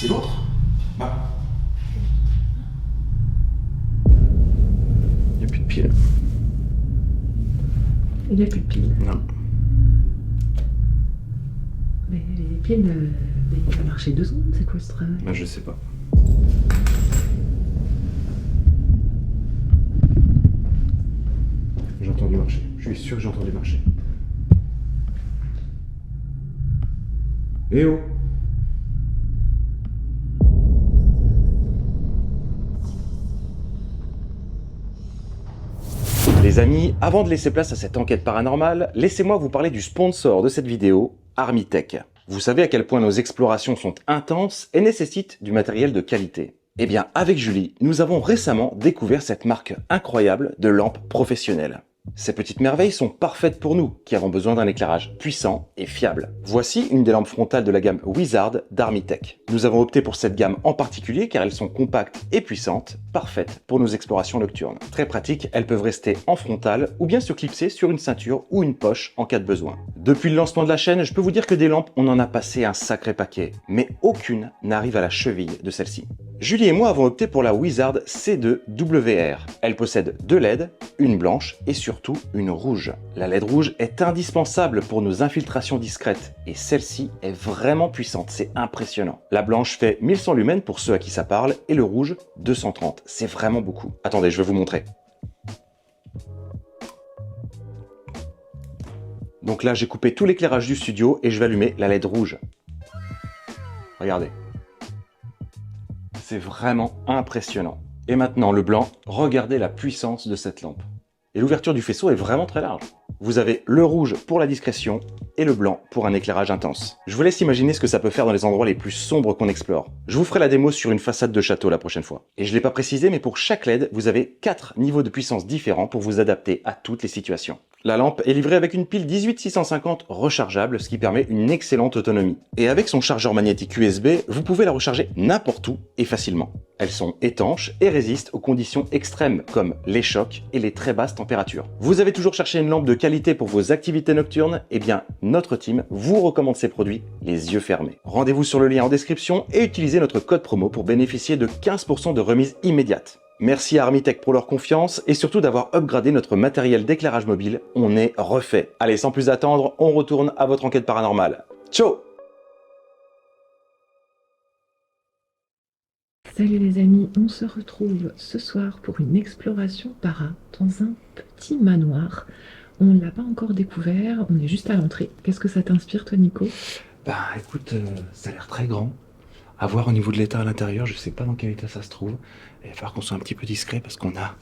C'est l'autre? Bah. Il n'y a plus de piles. Il n'y a plus de piles. Non. Mais les piles, il a marché 2 secondes, c'est quoi ce travail? Bah, je sais pas. J'ai entendu marcher. Je suis sûr que j'ai entendu marcher. Eh oh! Les amis, avant de laisser place à cette enquête paranormale, laissez-moi vous parler du sponsor de cette vidéo, Armitech. Vous savez à quel point nos explorations sont intenses et nécessitent du matériel de qualité. Eh bien, avec Julie, nous avons récemment découvert cette marque incroyable de lampes professionnelles. Ces petites merveilles sont parfaites pour nous, qui avons besoin d'un éclairage puissant et fiable. Voici une des lampes frontales de la gamme Wizard d'Armitech. Nous avons opté pour cette gamme en particulier car elles sont compactes et puissantes, parfaites pour nos explorations nocturnes. Très pratiques, elles peuvent rester en frontale ou bien se clipser sur une ceinture ou une poche en cas de besoin. Depuis le lancement de la chaîne, je peux vous dire que des lampes, on en a passé un sacré paquet, mais aucune n'arrive à la cheville de celle-ci. Julie et moi avons opté pour la Wizard C2WR. Elle possède 2 LED, une blanche et surtout une rouge. La LED rouge est indispensable pour nos infiltrations discrètes et celle-ci est vraiment puissante, c'est impressionnant. La blanche fait 1100 lumens pour ceux à qui ça parle et le rouge 230, c'est vraiment beaucoup. Attendez, je vais vous montrer. Donc là, j'ai coupé tout l'éclairage du studio et je vais allumer la LED rouge. Regardez. C'est vraiment impressionnant. Et maintenant, le blanc, regardez la puissance de cette lampe. Et l'ouverture du faisceau est vraiment très large. Vous avez le rouge pour la discrétion et le blanc pour un éclairage intense. Je vous laisse imaginer ce que ça peut faire dans les endroits les plus sombres qu'on explore. Je vous ferai la démo sur une façade de château la prochaine fois. Et je ne l'ai pas précisé, mais pour chaque LED, vous avez 4 niveaux de puissance différents pour vous adapter à toutes les situations. La lampe est livrée avec une pile 18650 rechargeable, ce qui permet une excellente autonomie. Et avec son chargeur magnétique USB, vous pouvez la recharger n'importe où et facilement. Elles sont étanches et résistent aux conditions extrêmes comme les chocs et les très basses températures. Vous avez toujours cherché une lampe de qualité pour vos activités nocturnes? Eh bien, notre team vous recommande ces produits les yeux fermés. Rendez-vous sur le lien en description et utilisez notre code promo pour bénéficier de 15% de remise immédiate. Merci à Armitech pour leur confiance et surtout d'avoir upgradé notre matériel d'éclairage mobile. On est refait. Allez, sans plus attendre, on retourne à votre enquête paranormale. Ciao! Salut les amis, on se retrouve ce soir pour une exploration para dans un petit manoir. On ne l'a pas encore découvert, on est juste à l'entrée. Qu'est-ce que ça t'inspire toi Nico? Bah écoute, ça a l'air très grand. À voir au niveau de l'état à l'intérieur, je sais pas dans quel état ça se trouve. Il va falloir qu'on soit un petit peu discret parce qu'on a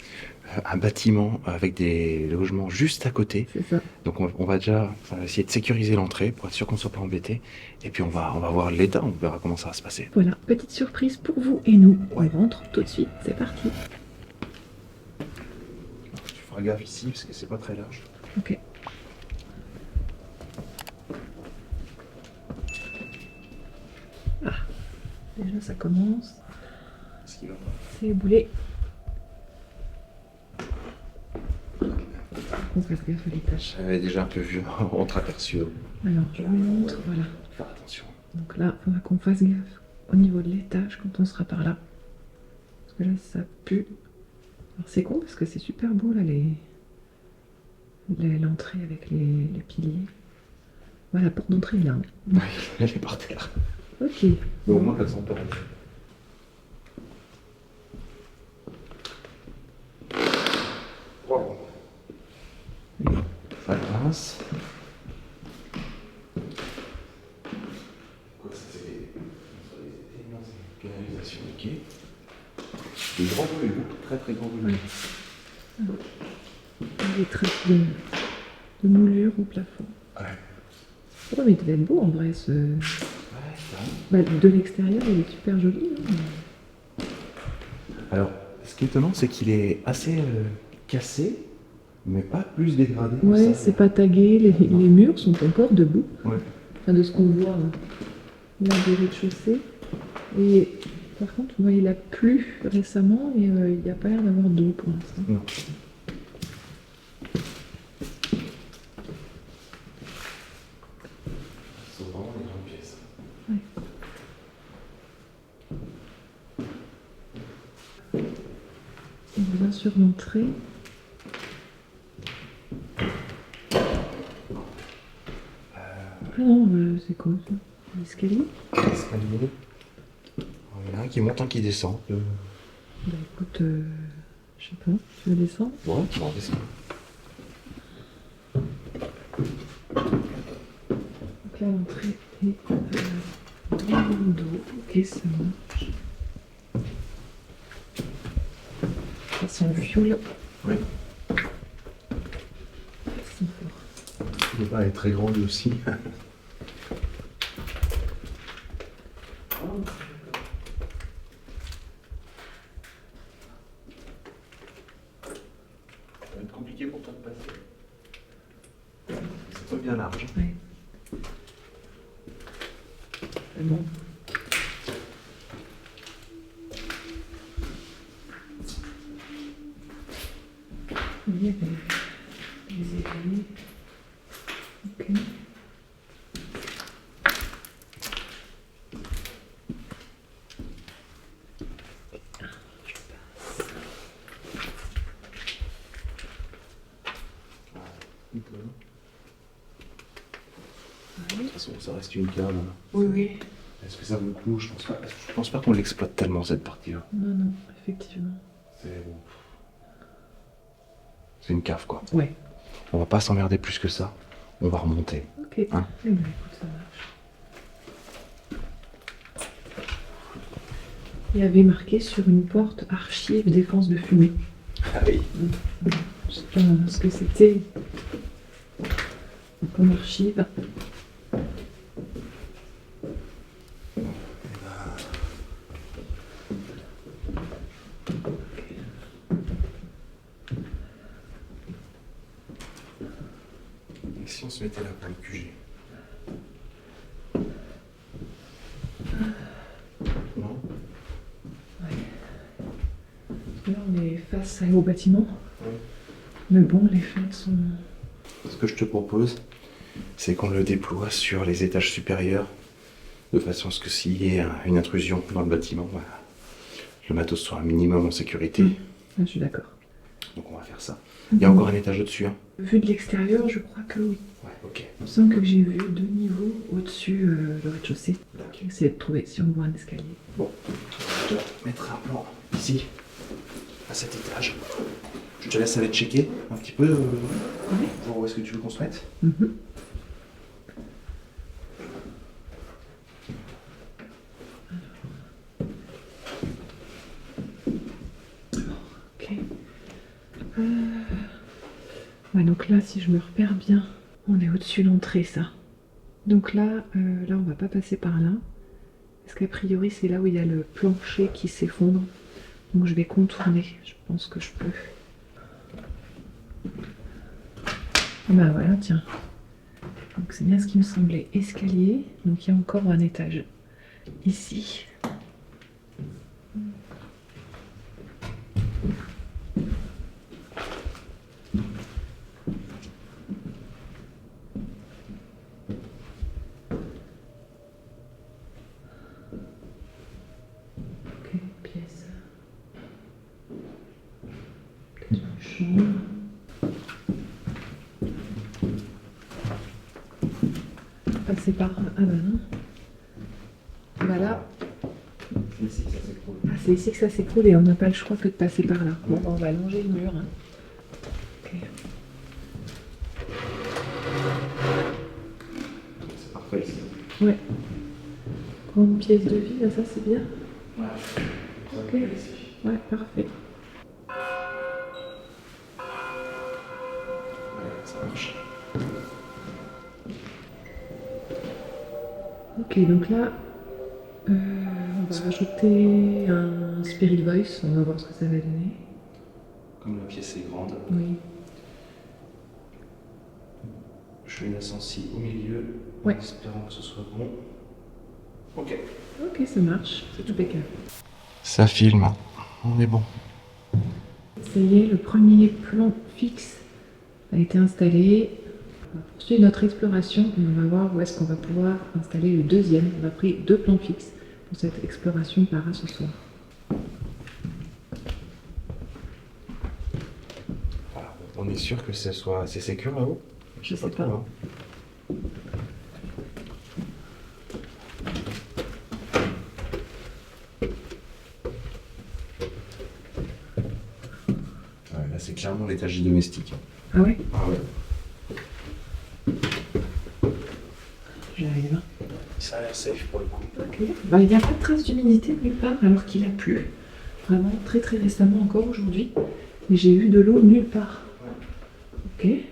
un bâtiment avec des logements juste à côté. C'est ça. Donc on va déjà essayer de sécuriser l'entrée pour être sûr qu'on ne soit pas embêté. Et puis on va voir l'état, on verra comment ça va se passer. Voilà, petite surprise pour vous et nous. Ouais. On rentre tout de suite, c'est parti. Tu feras gaffe ici parce que c'est pas très large. Ok. Ah, déjà ça commence. Qu'est-ce qu'il va C'est boulet. On fasse gaffe à l'étage. J'avais déjà un peu vu entre-aperçu. Alors, je vous montre, voilà. Faire attention. Donc là, il faudra qu'on fasse gaffe au niveau de l'étage quand on sera par là. Parce que là, ça pue. Alors c'est con parce que c'est super beau là, l'entrée avec les piliers. Voilà, la porte d'entrée là. Oui, elle est par terre. Ok. Au moins, ça sent pas. Wow. Ça grince. Quoi, ça c'est des canalisations, ok. Des grands volumes, très très grands volumes. Des traces de moulure au plafond. Ouais. Oh mais il devait être beau en vrai ce. Ouais, Bah, de l'extérieur il est super joli. Hein. alors, ce qui est étonnant, c'est qu'il est assez cassé, mais pas plus dégradé. que Ouais, ça. c'est pas tagué, les murs sont encore debout. Ouais. Enfin, de ce qu'on voit là du rez-de-chaussée. Et par contre, moi, il a plu récemment et il n'y a pas l'air d'avoir d'eau pour l'instant. Non. Ce sont vraiment des grandes pièces. Ouais. sur l'entrée. Ah non, c'est quoi ça? L'escalier? L'escalier. Il y en a un qui monte, un qui descend. Bah écoute, je sais pas, tu veux descendre? Ouais, on descend. Donc là, l'entrée est dans le dos. Ok, ça marche. Ça sent le fioul. Oui. C'est fort. Le bas est très grand lui aussi. Ça va être compliqué pour toi de passer. C'est pas bien large. Ouais. C'est bon. Il y avait les écoliers. Ok. De toute façon, ça reste une cave. Oui, oui. Est-ce que ça vaut le coup? Je pense pas qu'on l'exploite tellement cette partie-là. Non, non, effectivement. C'est bon. C'est une cave quoi. Ouais. On va pas s'emmerder plus que ça. On va remonter. Ok. Hein? Eh ben, écoute, ça marche. Il y avait marqué sur une porte archive défense de fumée. Ah oui. Je sais pas ce que c'était. Comme archive. Et si on se mettait là pour le QG? Non? Là, on est face au bâtiment. Oui. Mais bon, les fenêtres sont... Ce que je te propose, c'est qu'on le déploie sur les étages supérieurs, de façon à ce que s'il y ait une intrusion dans le bâtiment, voilà, le matos soit un minimum en sécurité. Ah, je suis d'accord. Donc on va faire ça. Il y a encore un étage au-dessus, hein? Vu de l'extérieur, je crois que oui. Ouais, ok. Il me semble que j'ai vu 2 niveaux au-dessus le rez-de-chaussée. Ok. Essayer de trouver si on voit un escalier. Bon, je vais te mettre un plan ici, à cet étage. Je te laisse aller checker un petit peu, voir où est-ce que tu veux qu'on se mette. Mhm. Ok. Ouais, donc là, si je me repère bien, on est au-dessus de l'entrée, ça. Donc là, on va pas passer par là. Parce qu'a priori, c'est là où il y a le plancher qui s'effondre. Donc je vais contourner. Je pense que je peux. Bah voilà, tiens. Donc c'est bien ce qui me semblait. Escalier. Donc il y a encore un étage. Ici. Ok, pièce. Peut-être une chambre. Passer par... Ah bah non. Bah là. C'est ici que ça s'écroule. Ah, c'est ici que ça s'écroule et on n'a pas le choix que de passer par là. Bon, bah, on va longer le mur. Hein. Ok. C'est parfait ici. Ouais. Grande pièce de vie, là, ça c'est bien. Ouais. Ok. Ouais, parfait. Ouais, ça marche. Ok, donc là, on va rajouter un Spirit Voice. On va voir ce que ça va donner. Comme la pièce est grande, Oui. je mets la sensi au milieu, Ouais. en espérant que ce soit bon. Ok. Ok, ça marche. C'est impeccable. Ça filme, on est bon. Ça y est, le premier plan fixe a été installé. On va poursuivre notre exploration et on va voir où est-ce qu'on va pouvoir installer le deuxième. On a pris 2 plans fixes pour cette exploration para ce soir. qu'on est sûr que ce soit assez sécure là-haut? Je sais pas. trop, hein. Ouais, là, c'est clairement l'étage du domestique. Ah ouais? Ah ouais. J'arrive. Ça a l'air safe pour le coup. Ok. Ben, il n'y a pas de trace d'humidité nulle part alors qu'il a plu. Vraiment très très récemment encore aujourd'hui. Et j'ai eu de l'eau nulle part. Ok. Écoute,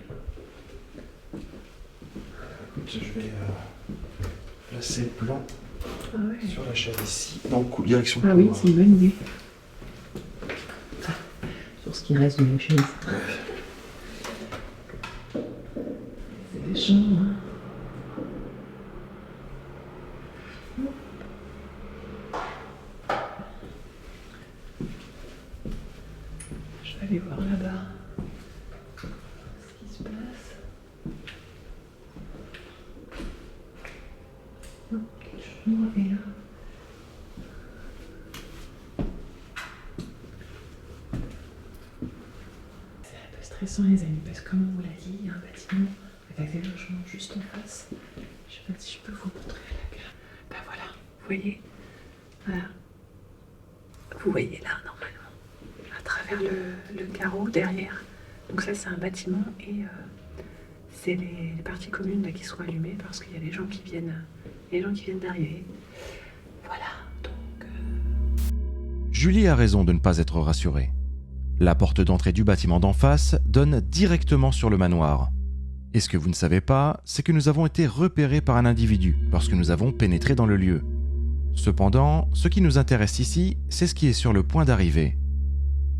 je vais placer le plan Ah ouais. sur la chaise ici, dans le coup, direction le Ah oui, couloir. c'est une bonne idée. Sur ce qui reste de la chaise. C'est des chambres. Hein. Je vais aller voir là-bas ce qui se passe. Non, quelle chambre est là? C'est un peu stressant les amis, parce que comme on vous l'a dit, il y a un bâtiment avec des logements juste en face. Je sais pas si je peux vous montrer à la carte. Ben voilà, vous voyez? Voilà. Vous voyez là, normalement, à travers le carreau derrière. Donc ça, c'est un bâtiment et c'est les parties communes là, qui sont allumées parce qu'il y a des gens qui viennent d'arriver. Voilà, donc... Julie a raison de ne pas être rassurée. La porte d'entrée du bâtiment d'en face donne directement sur le manoir. Et ce que vous ne savez pas, c'est que nous avons été repérés par un individu lorsque nous avons pénétré dans le lieu. Cependant, ce qui nous intéresse ici, c'est ce qui est sur le point d'arriver.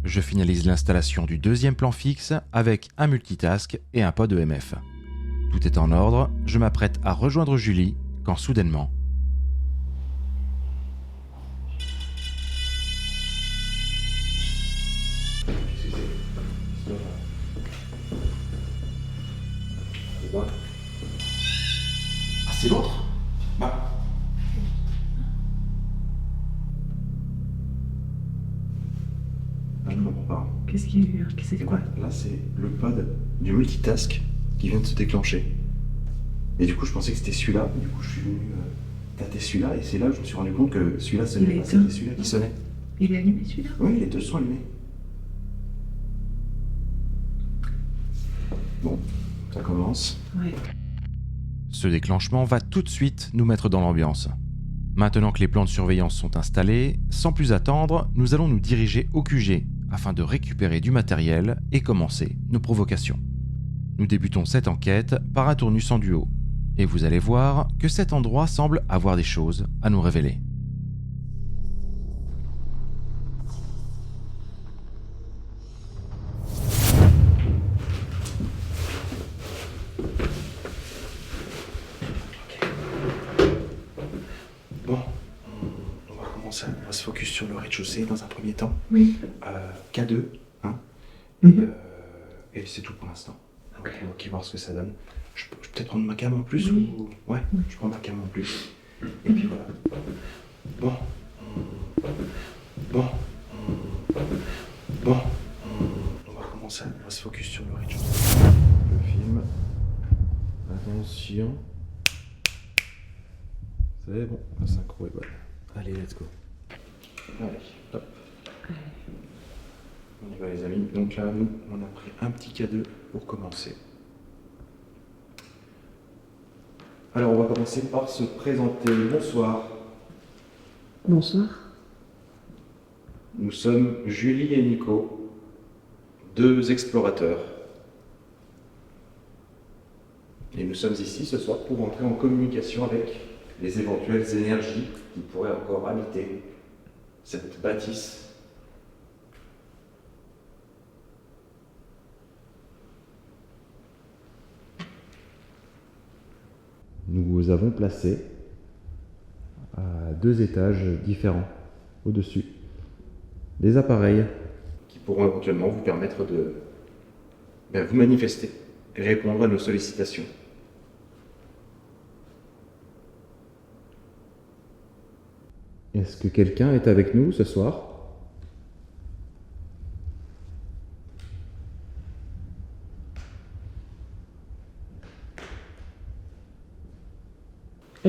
Je finalise l'installation du deuxième plan fixe avec un multitask et un pod EMF. Tout est en ordre, je m'apprête à rejoindre Julie quand soudainement... Ah, c'est l'autre? Bah... Ah, je ne comprends pas. Qu'est-ce qu'il y a eu? C'est quoi? Là, c'est le pod du multitask qui vient de se déclencher. Et du coup, je pensais que c'était celui-là. Du coup, je suis venu tâter celui-là. Et c'est là que je me suis rendu compte que celui-là sonnait pas. C'était celui-là qui sonnait. Il est allumé celui-là? Oui, les deux sont allumés. Bon, ça commence. Ouais. Ce déclenchement va tout de suite nous mettre dans l'ambiance. Maintenant que les plans de surveillance sont installés, sans plus attendre, nous allons nous diriger au QG afin de récupérer du matériel et commencer nos provocations. Nous débutons cette enquête par un tournus en duo, et vous allez voir que cet endroit semble avoir des choses à nous révéler. Bon, on va commencer, on va se focus sur le rez-de-chaussée dans un premier temps. Oui. K2, hein, Mhm. et c'est tout pour l'instant. On va voir ce que ça donne. Je peux peut-être prendre ma cam en plus Oui. ou... Ouais, je prends ma cam en plus. Et puis voilà. Bon. On va commencer, on va se focus sur le rez-de-chaussée. Le film. Attention. C'est bon, la synchro est bonne. Allez, let's go. Allez, hop. On y va les amis. Donc là, nous, on a pris un petit K2 pour commencer. Alors, on va commencer par se présenter. Bonsoir. Bonsoir. Nous sommes Julie et Nico, deux explorateurs. Et nous sommes ici ce soir pour entrer en communication avec les éventuelles énergies qui pourraient encore habiter cette bâtisse. Nous avons placé à 2 étages différents au-dessus des appareils qui pourront éventuellement vous permettre de vous manifester et répondre à nos sollicitations. Est-ce que quelqu'un est avec nous ce soir?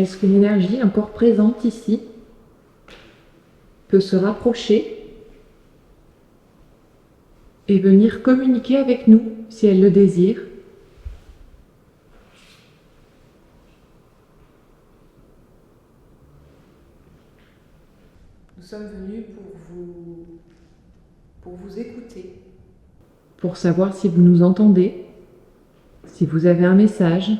Est-ce qu'une énergie encore présente ici peut se rapprocher et venir communiquer avec nous si elle le désire? Nous sommes venus pour vous écouter. Pour savoir si vous nous entendez, si vous avez un message.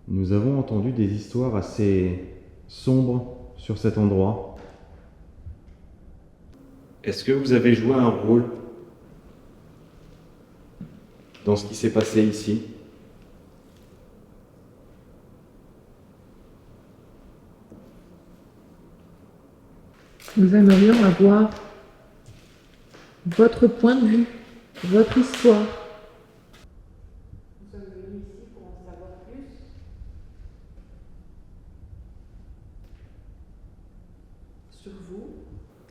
Nous avons entendu des histoires assez sombres sur cet endroit. Est-ce que vous avez joué un rôle dans ce qui s'est passé ici? Nous aimerions avoir votre point de vue, votre histoire. Nous sommes venus ici pour en savoir plus. Sur vous.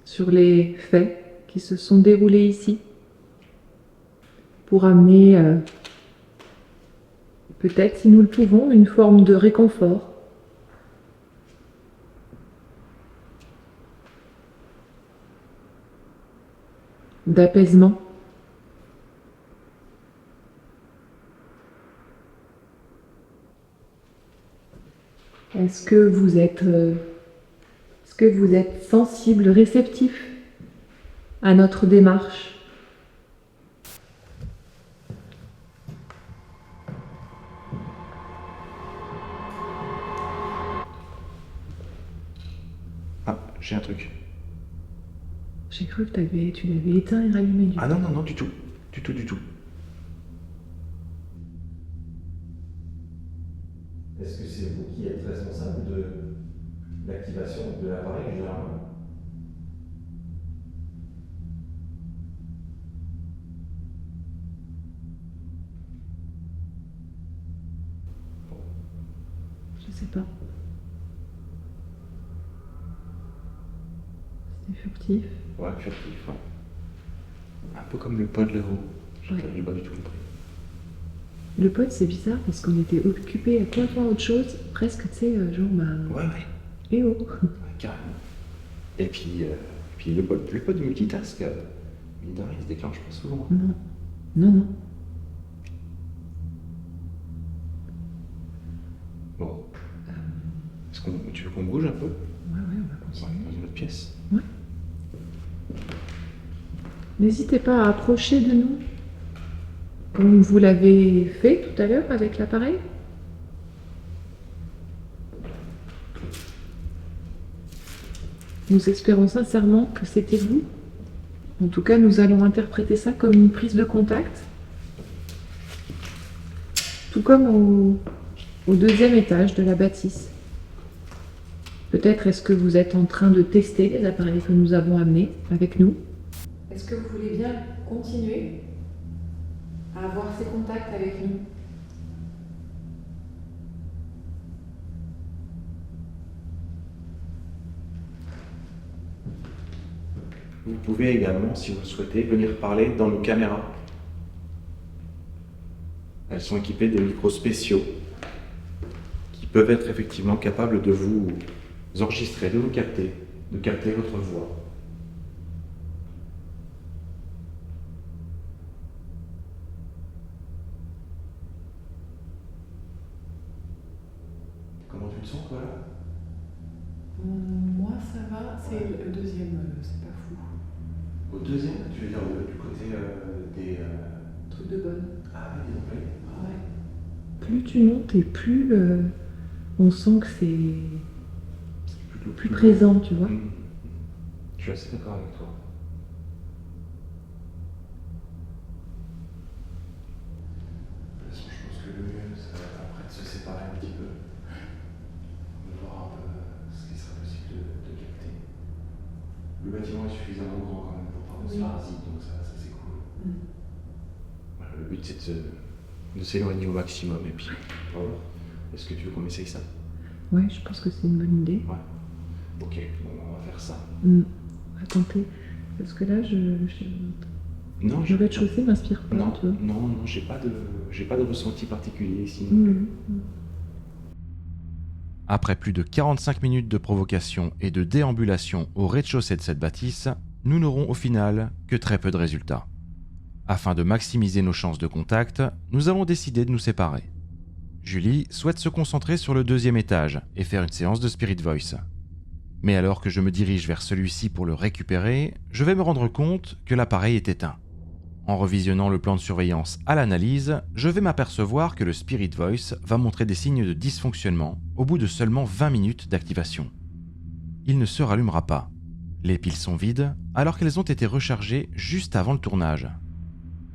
Sur les faits qui se sont déroulés ici. Pour amener, peut-être si nous le pouvons, une forme de réconfort. D'apaisement. Est-ce que vous êtes sensible, réceptif à notre démarche? Ah, j'ai un truc. J'ai cru que tu l'avais éteint et rallumé du coup. Ah non, non, non, du tout. Du tout, du tout. Est-ce que c'est vous qui êtes responsable de l'activation de l'appareil généralement? Je sais pas. C'était furtif. Ouais, furtif, ouais. Un peu comme le pod là-haut. Ouais. J'ai pas du tout compris. Le pod, c'est bizarre parce qu'on était occupés à complètement autre chose, presque, tu sais, genre, bah. Ouais, ouais. Eh oh! Ouais, carrément. Et puis le pod multitask, mine de rien, il se déclenche pas souvent. Non. Non, non. Bon. Tu veux qu'on bouge un peu? Ouais, on va Ouais, continuer. dans une autre pièce. Ouais. N'hésitez pas à approcher de nous, comme vous l'avez fait tout à l'heure avec l'appareil. Nous espérons sincèrement que c'était vous. En tout cas, nous allons interpréter ça comme une prise de contact. Tout comme au deuxième étage de la bâtisse. Peut-être est-ce que vous êtes en train de tester les appareils que nous avons amenés avec nous? Est-ce que vous voulez bien continuer à avoir ces contacts avec nous? Vous pouvez également, si vous le souhaitez, venir parler dans nos caméras. Elles sont équipées de micros spéciaux qui peuvent être effectivement capables de vous enregistrer, de vous capter, de capter votre voix. Comment tu te sens, toi, là? Moi, ça va. C'est le deuxième, c'est pas fou. Au deuxième, tu veux dire du côté des... Truc de bonne. Ah oui, des employés. Ouais. Plus tu montes et plus on sent que c'est plus présent, tu vois. Je suis assez d'accord avec toi. De toute façon, je pense que le mieux, ça va être après de se séparer un petit peu. De voir un peu ce qui serait possible de capter. Le bâtiment est suffisamment grand quand même pour pas qu'on se parasite, donc ça c'est cool. Voilà, le but c'est de s'éloigner au maximum et puis voilà. Est-ce que tu veux qu'on essaye ça? Ouais, je pense que c'est une bonne idée. Ouais. Ok, bon, on va faire ça. On va tenter. Parce que là, Non, le rez-de-chaussée m'inspire pas, non, tu vois. non, non, j'ai pas de ressenti particulier ici. Après plus de 45 minutes de provocation et de déambulation au rez-de-chaussée de cette bâtisse, nous n'aurons au final que très peu de résultats. Afin de maximiser nos chances de contact, nous avons décidé de nous séparer. Julie souhaite se concentrer sur le 2e étage et faire une séance de Spirit Voice. Mais alors que je me dirige vers celui-ci pour le récupérer, je vais me rendre compte que l'appareil est éteint. En revisionnant le plan de surveillance à l'analyse, je vais m'apercevoir que le Spirit Voice va montrer des signes de dysfonctionnement au bout de seulement 20 minutes d'activation. Il ne se rallumera pas. Les piles sont vides alors qu'elles ont été rechargées juste avant le tournage.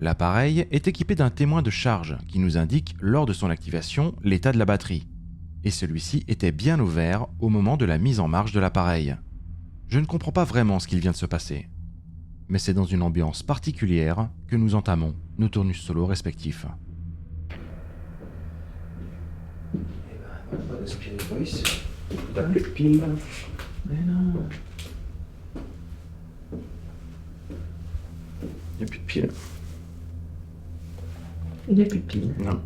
L'appareil est équipé d'un témoin de charge qui nous indique lors de son activation l'état de la batterie. Et celui-ci était bien ouvert au moment de la mise en marche de l'appareil. Je ne comprends pas vraiment ce qu'il vient de se passer. Mais c'est dans une ambiance particulière que nous entamons nos tournus solo respectifs. Et ben, pas de Spirit Voice, t'as plus de piles. Mais non. Il n'y a plus de piles. Il n'y a plus de piles. Non.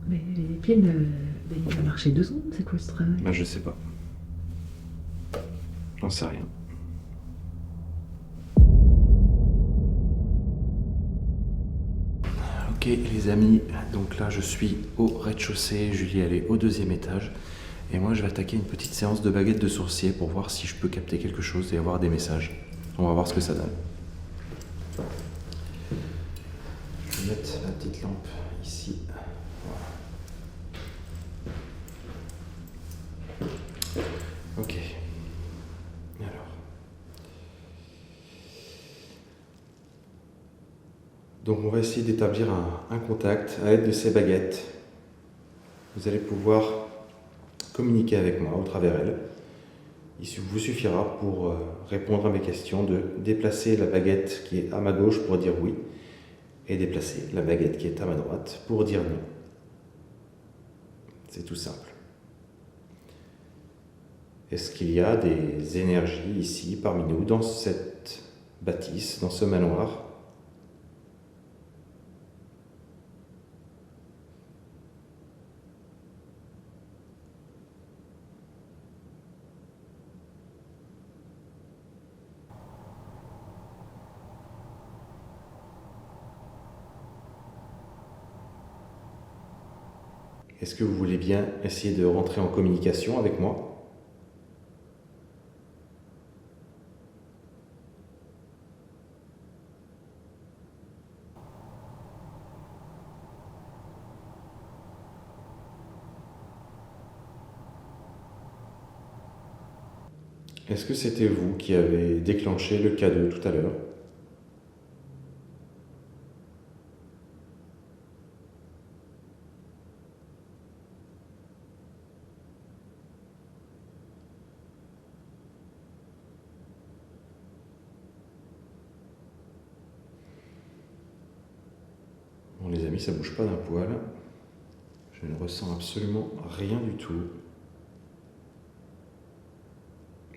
Mais les piles, il a marché 2 secondes, c'est quoi ce travail? Ben, je sais pas. J'en sais rien. Ok les amis, donc là je suis au rez-de-chaussée, Julie elle est au 2e étage et moi je vais attaquer une petite séance de baguette de sourcier pour voir si je peux capter quelque chose et avoir des messages. On va voir ce que ça donne. Je vais mettre la petite lampe ici. Voilà. Ok. Alors. Donc on va essayer d'établir un contact à l'aide de ces baguettes. Vous allez pouvoir communiquer avec moi au travers elles. Il vous suffira pour répondre à mes questions de déplacer la baguette qui est à ma gauche pour dire oui et déplacer la baguette qui est à ma droite pour dire non. C'est tout simple. Est-ce qu'il y a des énergies ici parmi nous dans cette bâtisse, dans ce manoir ? Est-ce que vous voulez bien essayer de rentrer en communication avec moi ? Est-ce que c'était vous qui avez déclenché le K2 tout à l'heure ? Bon les amis, ça bouge pas d'un poil. Je ne ressens absolument rien du tout.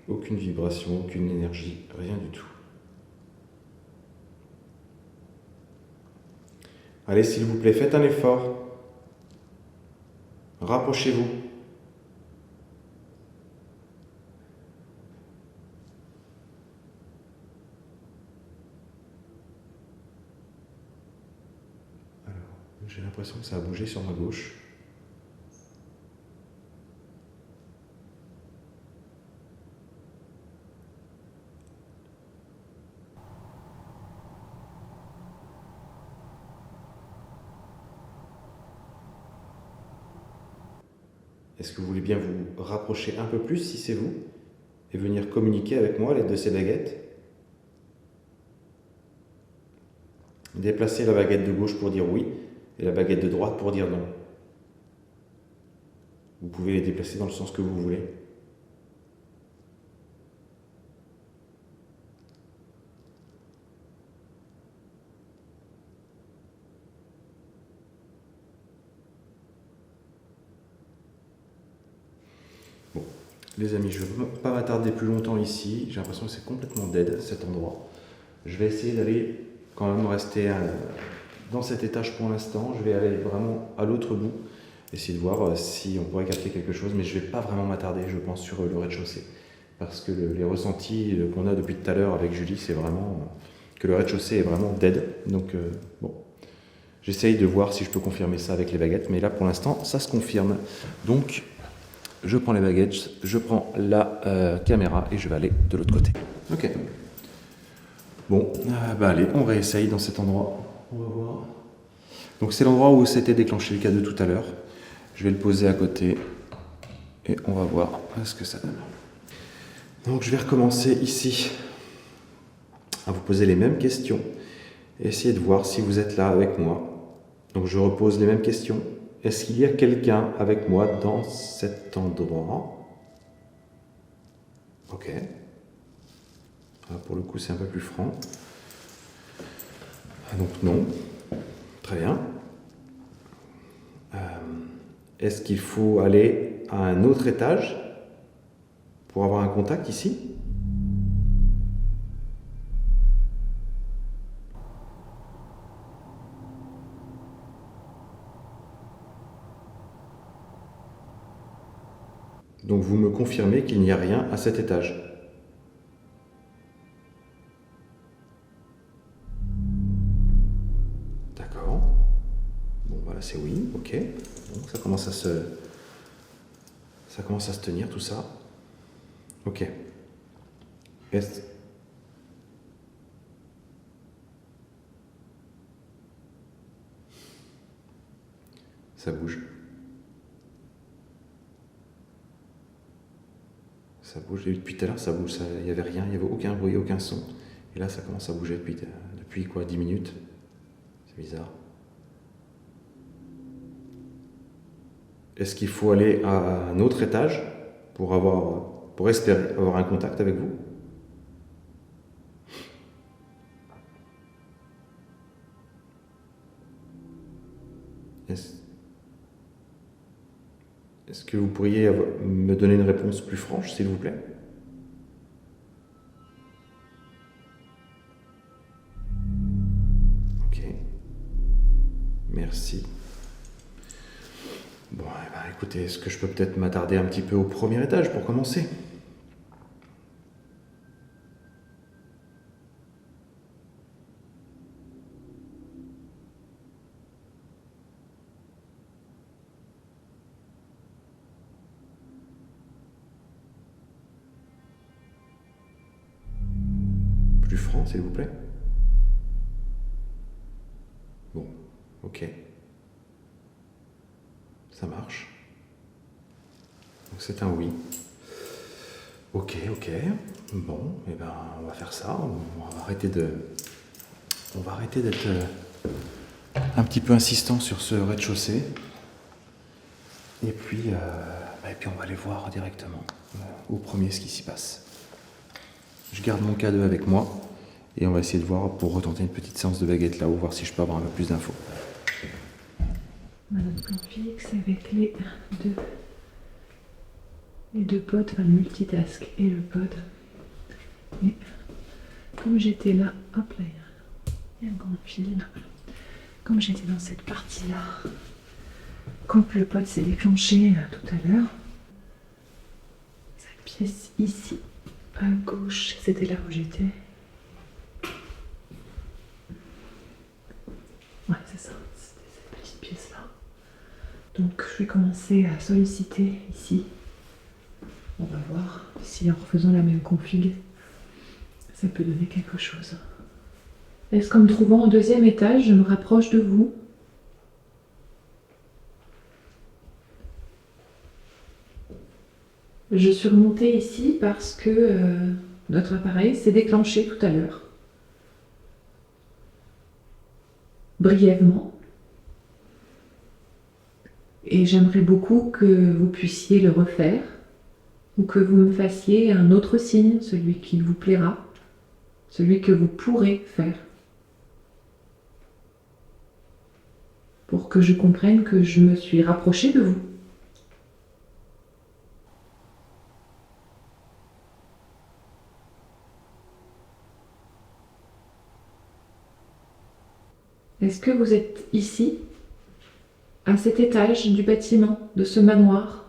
Aucune vibration, aucune énergie, rien du tout. Allez, s'il vous plaît, faites un effort. Rapprochez-vous. Alors, j'ai l'impression que ça a bougé sur ma gauche. Est-ce que vous voulez bien vous rapprocher un peu plus si c'est vous et venir communiquer avec moi à l'aide de ces baguettes? Déplacez la baguette de gauche pour dire oui et la baguette de droite pour dire non. Vous pouvez les déplacer dans le sens que vous voulez. Les amis, je ne veux pas m'attarder plus longtemps ici. J'ai l'impression que c'est complètement dead cet endroit. Je vais essayer d'aller quand même rester dans cet étage pour l'instant. Je vais aller vraiment à l'autre bout, essayer de voir si on pourrait capter quelque chose, mais je ne vais pas vraiment m'attarder, je pense, sur le rez-de-chaussée. Parce que les ressentis qu'on a depuis tout à l'heure avec Julie, c'est vraiment que le rez-de-chaussée est vraiment dead. Donc bon, j'essaye de voir si je peux confirmer ça avec les baguettes, mais là pour l'instant, ça se confirme. Donc, je prends les baguettes, je prends la caméra et je vais aller de l'autre côté. Ok. Bon, bah allez, on réessaye dans cet endroit. On va voir. Donc c'est l'endroit où s'était déclenché le cas de tout à l'heure. Je vais le poser à côté et on va voir ce que ça donne. Donc je vais recommencer ici à vous poser les mêmes questions et essayer de voir si vous êtes là avec moi. Donc je repose les mêmes questions. Est-ce qu'il y a quelqu'un avec moi dans cet endroit? Ok. Là, pour le coup, c'est un peu plus franc. Donc non. Très bien. Est-ce qu'il faut aller à un autre étage pour avoir un contact ici? Donc vous me confirmez qu'il n'y a rien à cet étage. D'accord. Bon, voilà, c'est oui, ok. Bon, ça commence à se tenir tout ça. Ok. Est-ce... Ça bouge. Ça bouge. Et depuis tout à l'heure, ça bouge. Il n'y avait rien, il n'y avait aucun bruit, aucun son. Et là, ça commence à bouger depuis quoi, 10 minutes. C'est bizarre. Est-ce qu'il faut aller à un autre étage pour espérer avoir un contact avec vous? Est-ce que vous pourriez me donner une réponse plus franche, s'il vous plaît? Ok. Merci. Bon, eh ben, écoutez, est-ce que je peux peut-être m'attarder un petit peu au premier étage pour commencer? Plus franc, s'il vous plaît? Bon, ok. Ça marche. Donc c'est un oui. Ok, ok. Bon, eh ben, on va faire ça. On va arrêter d'être un petit peu insistant sur ce rez-de-chaussée. Et puis on va aller voir directement au premier ce qui s'y passe. Je garde mon cadeau avec moi et on va essayer de voir pour retenter une petite séance de baguette là-haut, voir si je peux avoir un peu plus d'infos. Voilà, plan fixe avec les deux pods, enfin le multitask et le pod. Et comme j'étais là, hop là, il y a un grand fil. Comme j'étais dans cette partie-là, quand le pod s'est déclenché tout à l'heure, cette pièce ici, à gauche, c'était là où j'étais. Ouais, c'est ça, c'était cette petite pièce-là. Donc je vais commencer à solliciter ici. On va voir si en refaisant la même config, ça peut donner quelque chose. Est-ce qu'en me trouvant au deuxième étage, je me rapproche de vous? Je suis remontée ici parce que notre appareil s'est déclenché tout à l'heure. Brièvement. Et j'aimerais beaucoup que vous puissiez le refaire ou que vous me fassiez un autre signe, celui qui vous plaira, celui que vous pourrez faire, pour que je comprenne que je me suis rapprochée de vous. Est-ce que vous êtes ici, à cet étage du bâtiment, de ce manoir?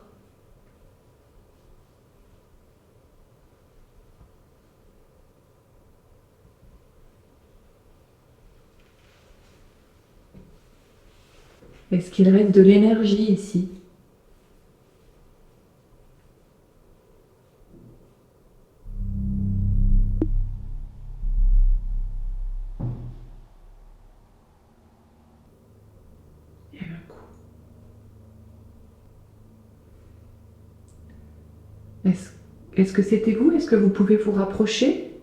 Est-ce qu'il reste de l'énergie ici? Il y a eu un coup. Est-ce que c'était vous? Est-ce que vous pouvez vous rapprocher?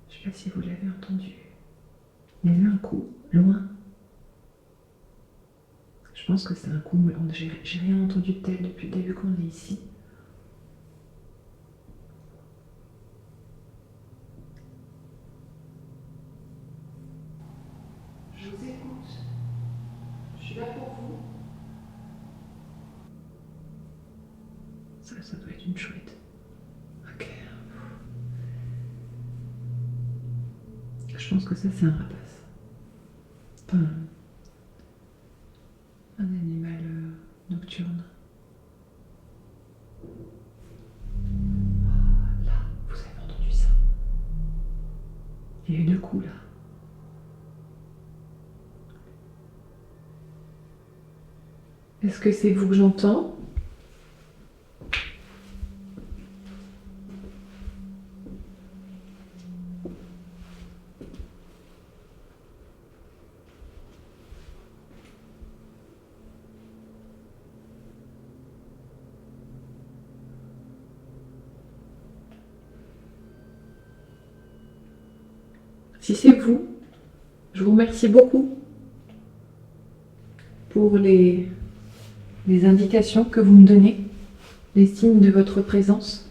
Je ne sais pas si vous l'avez entendu. Il y a eu un coup, loin. Je pense que c'est un coup, j'ai rien entendu de tel depuis le début qu'on est ici. Je vous écoute. Je suis là pour vous. Ça doit être une chouette. Ok. Je pense que ça, c'est un rapace. Enfin, un animal nocturne. Là, vous avez entendu ça? Il y a eu 2 coups là. Est-ce que c'est vous que j'entends? Si c'est vous, je vous remercie beaucoup pour les indications que vous me donnez, les signes de votre présence.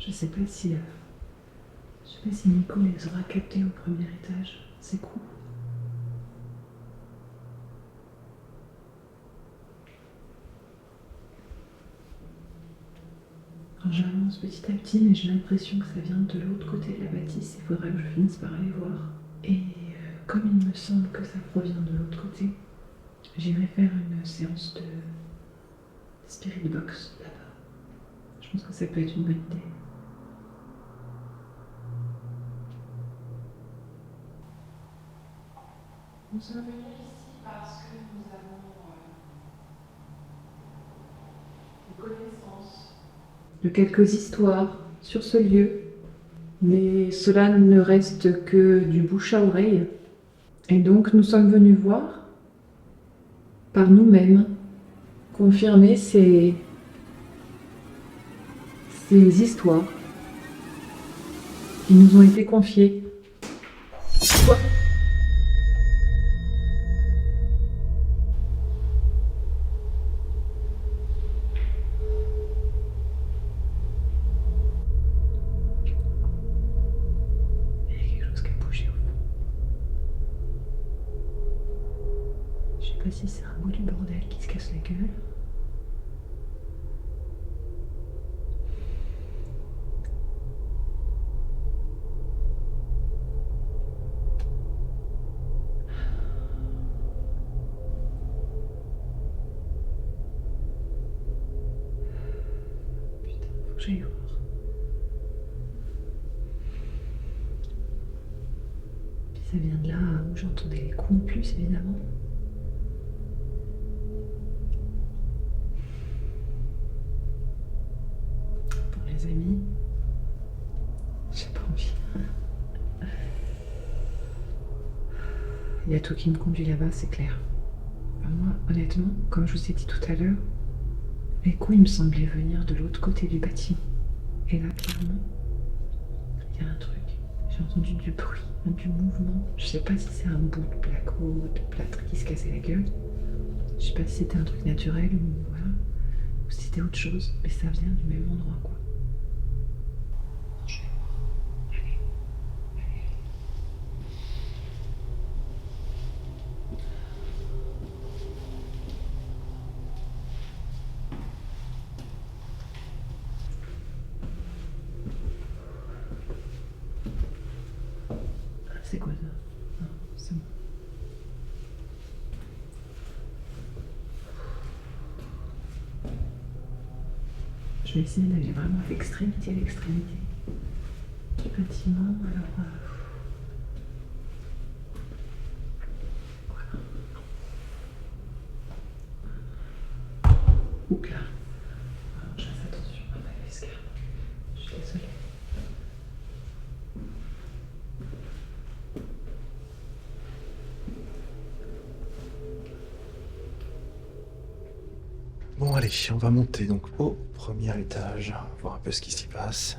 Je sais pas si Nico les aura captés au premier étage. C'est cool. Alors, j'avance petit à petit, mais j'ai l'impression que ça vient de l'autre côté de la bâtisse. Il faudra que je finisse par aller voir. Et comme il me semble que ça provient de l'autre côté, j'irai faire une séance de spirit box là-bas. Je pense que ça peut être une bonne idée. Nous sommes venus ici parce que nous avons des connaissances de quelques histoires sur ce lieu, mais cela ne reste que du bouche à oreille. Et donc nous sommes venus voir par nous-mêmes, confirmer ces histoires qui nous ont été confiées. Quoi ? Il y a quelque chose qui a bougé au fond. Je sais pas si c'est un bout du bordel qui se casse la gueule. Putain, faut que j'aille voir. Puis ça vient de là où j'entendais les coups en plus, évidemment. Pour les amis, j'ai pas envie. Il y a tout qui me conduit là-bas, c'est clair. Enfin, moi, honnêtement, comme je vous ai dit tout à l'heure, les coups, ils me semblaient venir de l'autre côté du bâtiment. Et là, clairement, il y a un truc. J'ai entendu du bruit, du mouvement. Je sais pas si c'est un bout de placo, de plâtre qui se cassait la gueule. Je sais pas si c'était un truc naturel ou voilà, ou si c'était autre chose, mais ça vient du même endroit, quoi. Je vais voir. c'est quoi ça? Ah, c'est bon. Je vais essayer d'aller vraiment à l'extrémité du bâtiment. Alors, voilà. Oups là. Alors, je fasse attention à ma escarpe. Je suis désolée. Bon allez, on va monter donc au premier étage, voir un peu ce qui s'y passe.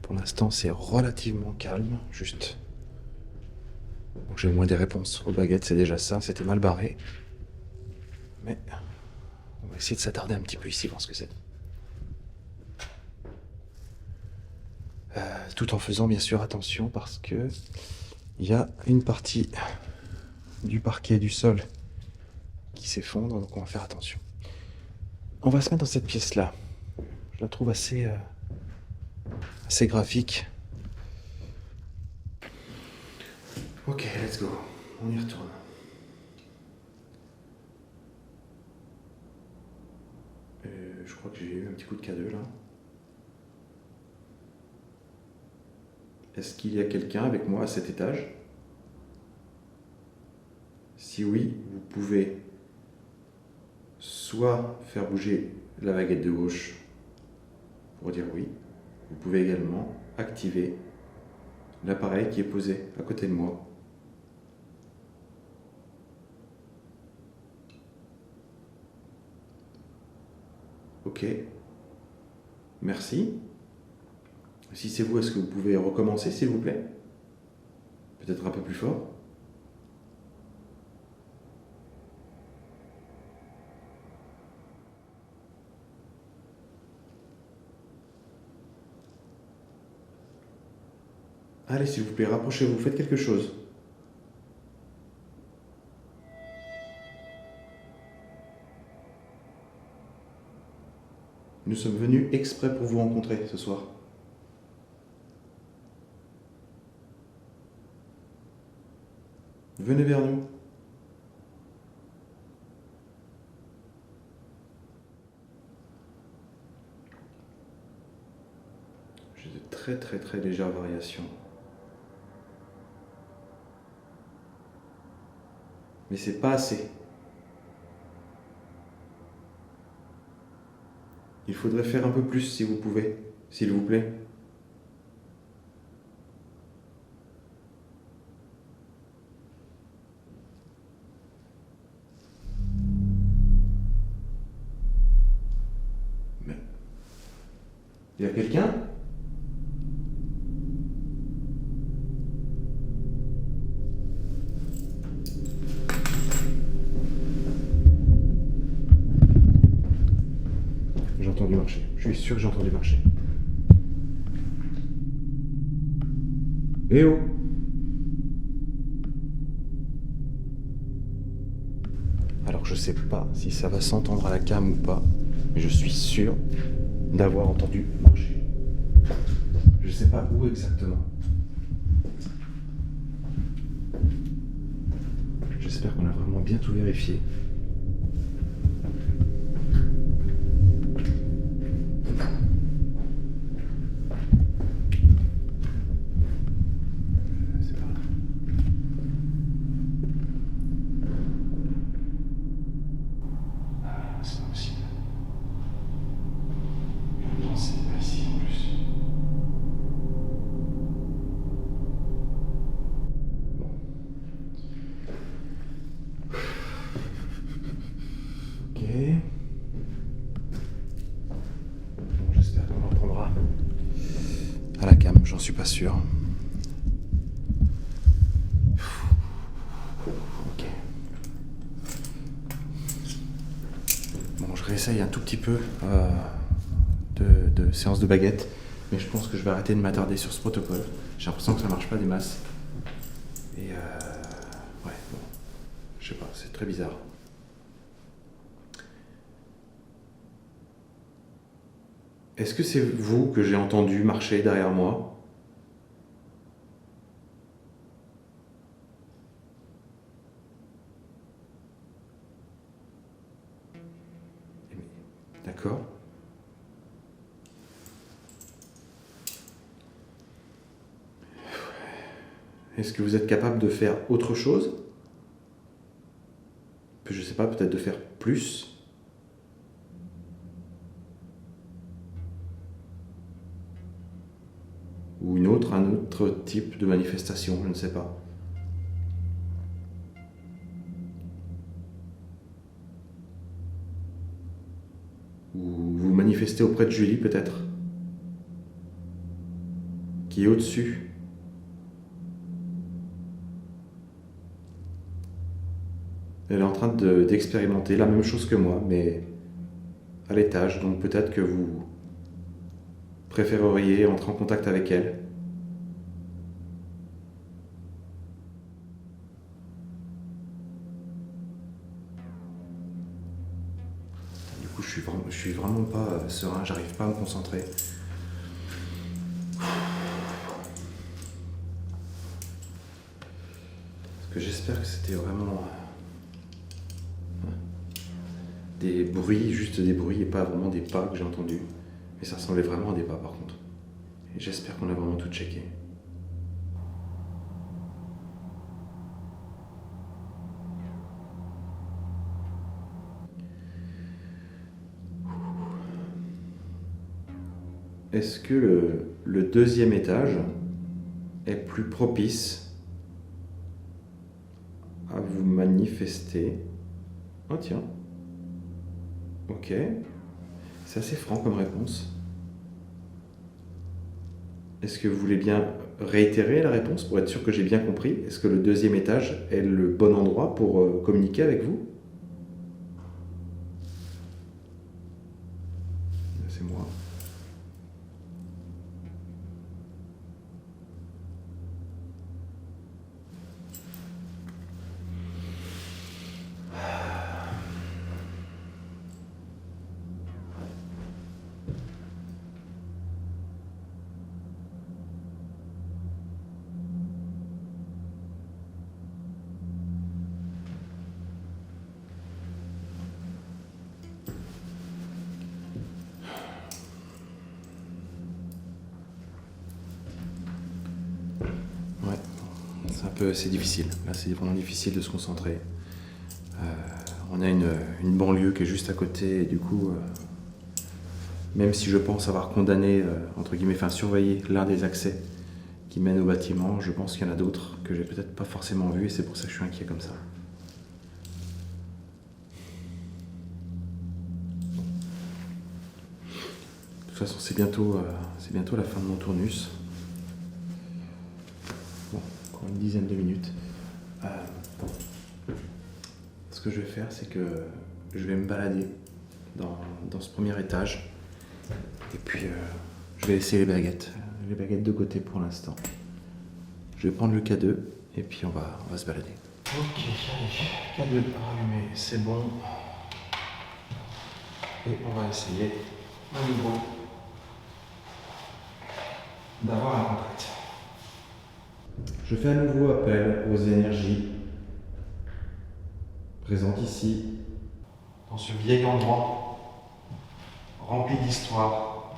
Pour l'instant c'est relativement calme, juste. Donc, j'ai au moins des réponses aux baguettes, c'est déjà ça, c'était mal barré. Mais on va essayer de s'attarder un petit peu ici, voir ce que c'est. Tout en faisant bien sûr attention parce que il y a une partie du parquet du sol qui s'effondre, donc on va faire attention. On va se mettre dans cette pièce-là. Je la trouve assez graphique. Ok, let's go. On y retourne. Je crois que j'ai eu un petit coup de K2 là. Est-ce qu'il y a quelqu'un avec moi à cet étage? Si oui, vous pouvez soit faire bouger la baguette de gauche pour dire oui. Vous pouvez également activer l'appareil qui est posé à côté de moi. Ok. Merci. Si c'est vous, est-ce que vous pouvez recommencer, s'il vous plaît? Peut-être un peu plus fort. Allez, s'il vous plaît, rapprochez-vous, faites quelque chose. Nous sommes venus exprès pour vous rencontrer ce soir. Venez vers nous. J'ai de très légères variations. Mais c'est pas assez. Il faudrait faire un peu plus si vous pouvez, s'il vous plaît. Mais... Il y a quelqu'un? J'ai entendu marcher. Je suis sûr que j'ai entendu marcher. Eh oh! Alors je sais pas si ça va s'entendre à la cam ou pas, mais je suis sûr d'avoir entendu marcher. Je sais pas où exactement. J'espère qu'on a vraiment bien tout vérifié. C'est pas là. Ah, c'est pas possible. Non, c'est pas ici en plus. Bon. Ok. Bon, j'espère qu'on l'entendra. À la cam, j'en suis pas sûr. Ok. Bon, je réessaye un tout petit peu de séance de baguette, mais je pense que je vais arrêter de m'attarder sur ce protocole. J'ai l'impression que ça marche pas des masses. Et ouais, bon, je sais pas, c'est très bizarre. Est-ce que c'est vous que j'ai entendu marcher derrière moi? D'accord. Est-ce que vous êtes capable de faire autre chose? Je sais pas, peut-être de faire plus? Ou un autre type de manifestation, je ne sais pas. Ou vous manifestez auprès de Julie peut-être, qui est au-dessus. Elle est en train d'expérimenter la même chose que moi, mais à l'étage, donc peut-être que vous préféreriez entrer en contact avec elle. Du coup, je suis vraiment pas serein, j'arrive pas à me concentrer. Parce que j'espère que c'était vraiment des bruits, juste des bruits et pas vraiment des pas que j'ai entendus. Mais ça ressemblait vraiment à des pas par contre. Et j'espère qu'on a vraiment tout checké. Est-ce que le deuxième étage est plus propice à vous manifester? Oh tiens. Ok. C'est assez franc comme réponse. Est-ce que vous voulez bien réitérer la réponse pour être sûr que j'ai bien compris? Est-ce que le deuxième étage est le bon endroit pour communiquer avec vous? C'est moi. C'est difficile. Là, c'est vraiment difficile de se concentrer. On a une banlieue qui est juste à côté, et du coup, même si je pense avoir condamné, entre guillemets, enfin surveillé l'un des accès qui mènent au bâtiment, je pense qu'il y en a d'autres que j'ai peut-être pas forcément vus, et c'est pour ça que je suis inquiet comme ça. De toute façon, c'est bientôt la fin de mon tournus. Bon, encore une dizaine de minutes. Ce que je vais faire, c'est que je vais me balader dans ce premier étage. Et puis, je vais laisser les baguettes de côté pour l'instant. Je vais prendre le K2 et puis on va se balader. Ok, allez, K2 allumé, c'est bon. Et on va essayer à nouveau d'avoir un contact. Je fais à nouveau appel aux énergies présentes ici, dans ce vieil endroit rempli d'histoire.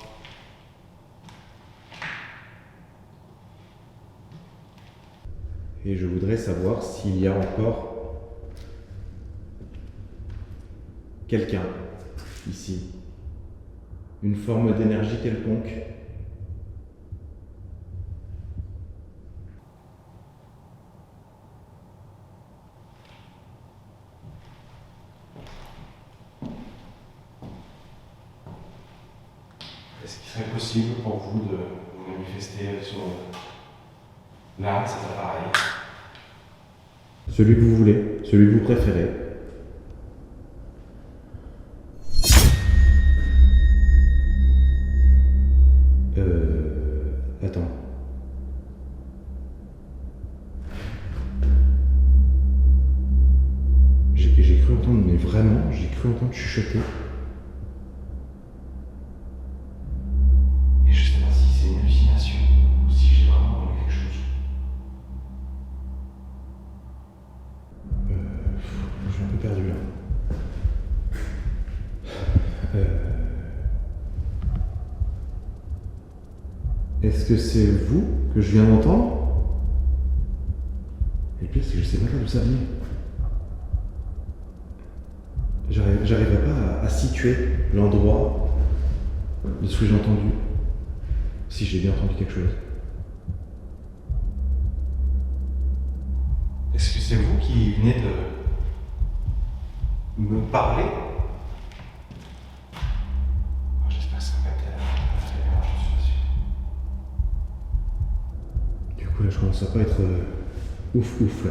Et je voudrais savoir s'il y a encore quelqu'un ici, une forme d'énergie quelconque. Est-ce qu'il serait possible pour vous de vous manifester sur l'un de ces appareils? Celui que vous voulez, celui que vous préférez. Attends. J'ai cru entendre, mais vraiment, j'ai cru entendre chuchoter. Et je sais pas si c'est une hallucination ou si j'ai vraiment entendu quelque chose. Je suis un peu perdu là. Est-ce que c'est vous que je viens d'entendre? Et le pire, c'est que je sais même pas d'où ça venait. J'arriverai pas à situer l'endroit de ce que j'ai entendu. Si j'ai bien entendu quelque chose. Est-ce que c'est vous qui venez de me parler? J'espère que ça va être je suis pas sûr. Du coup là je commence à pas être ouf là.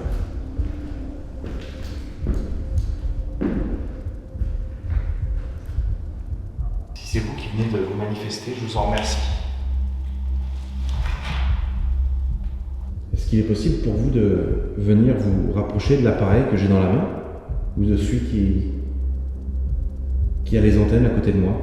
Si c'est vous qui venez de vous manifester, je vous en remercie. Est-ce qu'il est possible pour vous de venir vous rapprocher de l'appareil que j'ai dans la main ou de celui qui a les antennes à côté de moi?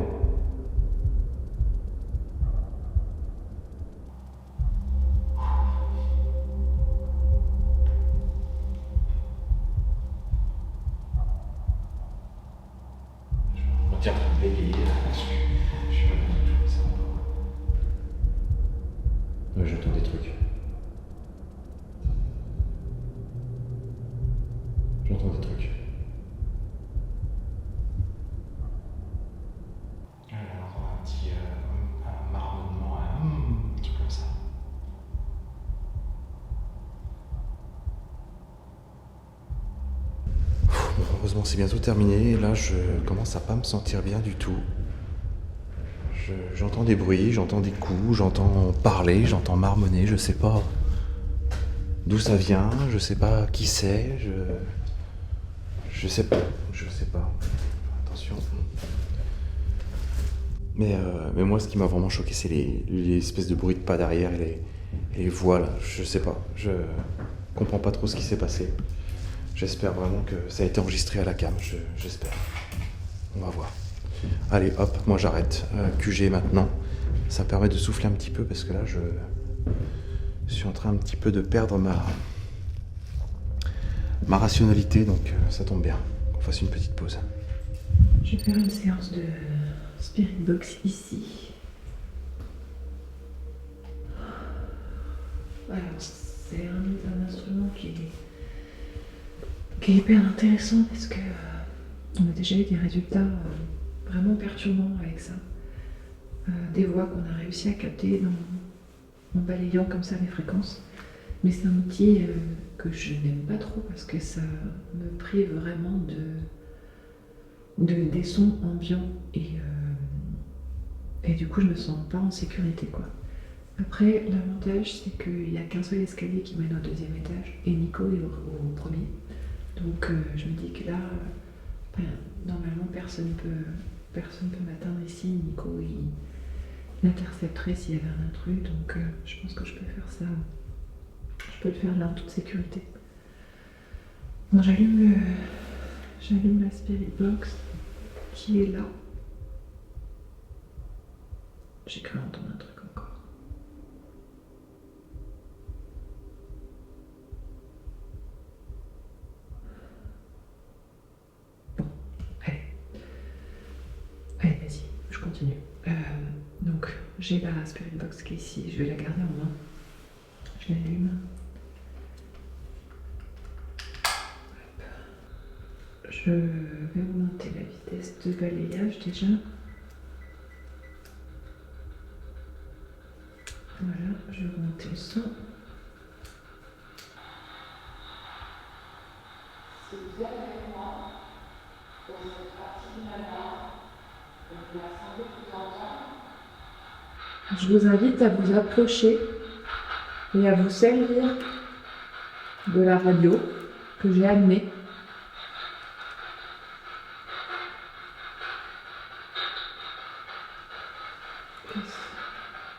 Je retiens de bégayer là-dessus. Je suis pas bien du tout, ça va pas. Ouais, j'entends des trucs. J'entends des trucs. J'entends un petit un marmonnement, un truc comme ça. Bon, heureusement c'est bientôt terminé, et là je commence à pas me sentir bien du tout. J'entends des bruits, j'entends des coups, j'entends parler, j'entends marmonner, je sais pas d'où ça vient, je sais pas qui c'est, je sais pas. Attention. Mais moi ce qui m'a vraiment choqué c'est les espèces de bruits de pas derrière et les voix là, je sais pas, je comprends pas trop ce qui s'est passé. J'espère vraiment que ça a été enregistré à la cam, j'espère. On va voir. Allez hop, moi j'arrête. QG maintenant. Ça me permet de souffler un petit peu parce que là je suis en train un petit peu de perdre ma rationalité, donc ça tombe bien. On fasse une petite pause. Je vais faire une séance de Spirit Box ici. Alors, c'est un instrument qui est hyper intéressant parce que on a déjà eu des résultats vraiment perturbants avec ça. Des voix qu'on a réussi à capter en balayant comme ça les fréquences. Mais c'est un outil que je n'aime pas trop parce que ça me prive vraiment des sons ambiants et du coup je me sens pas en sécurité quoi. Après l'avantage c'est qu'il n'y a qu'un seul escalier qui mène au deuxième étage et Nico est au premier. Donc je me dis que là normalement personne peut m'atteindre ici. Nico il intercepterait s'il y avait un intrus, donc je pense que je peux faire ça. Je peux le faire là en toute sécurité. Bon, j'allume la Spirit Box qui est là. J'ai cru entendre un truc encore. Bon, allez. Allez, vas-y, je continue. Donc, j'ai la Spirit Box qui est ici. Je vais la garder en main. Je l'allume. Je vais augmenter la vitesse de balayage déjà. Voilà, je vais augmenter le son. Si vous êtes avec moi pour cette partie du matin, vous la semblez plus entendre. Je vous invite à vous approcher et à vous servir de la radio que j'ai amenée.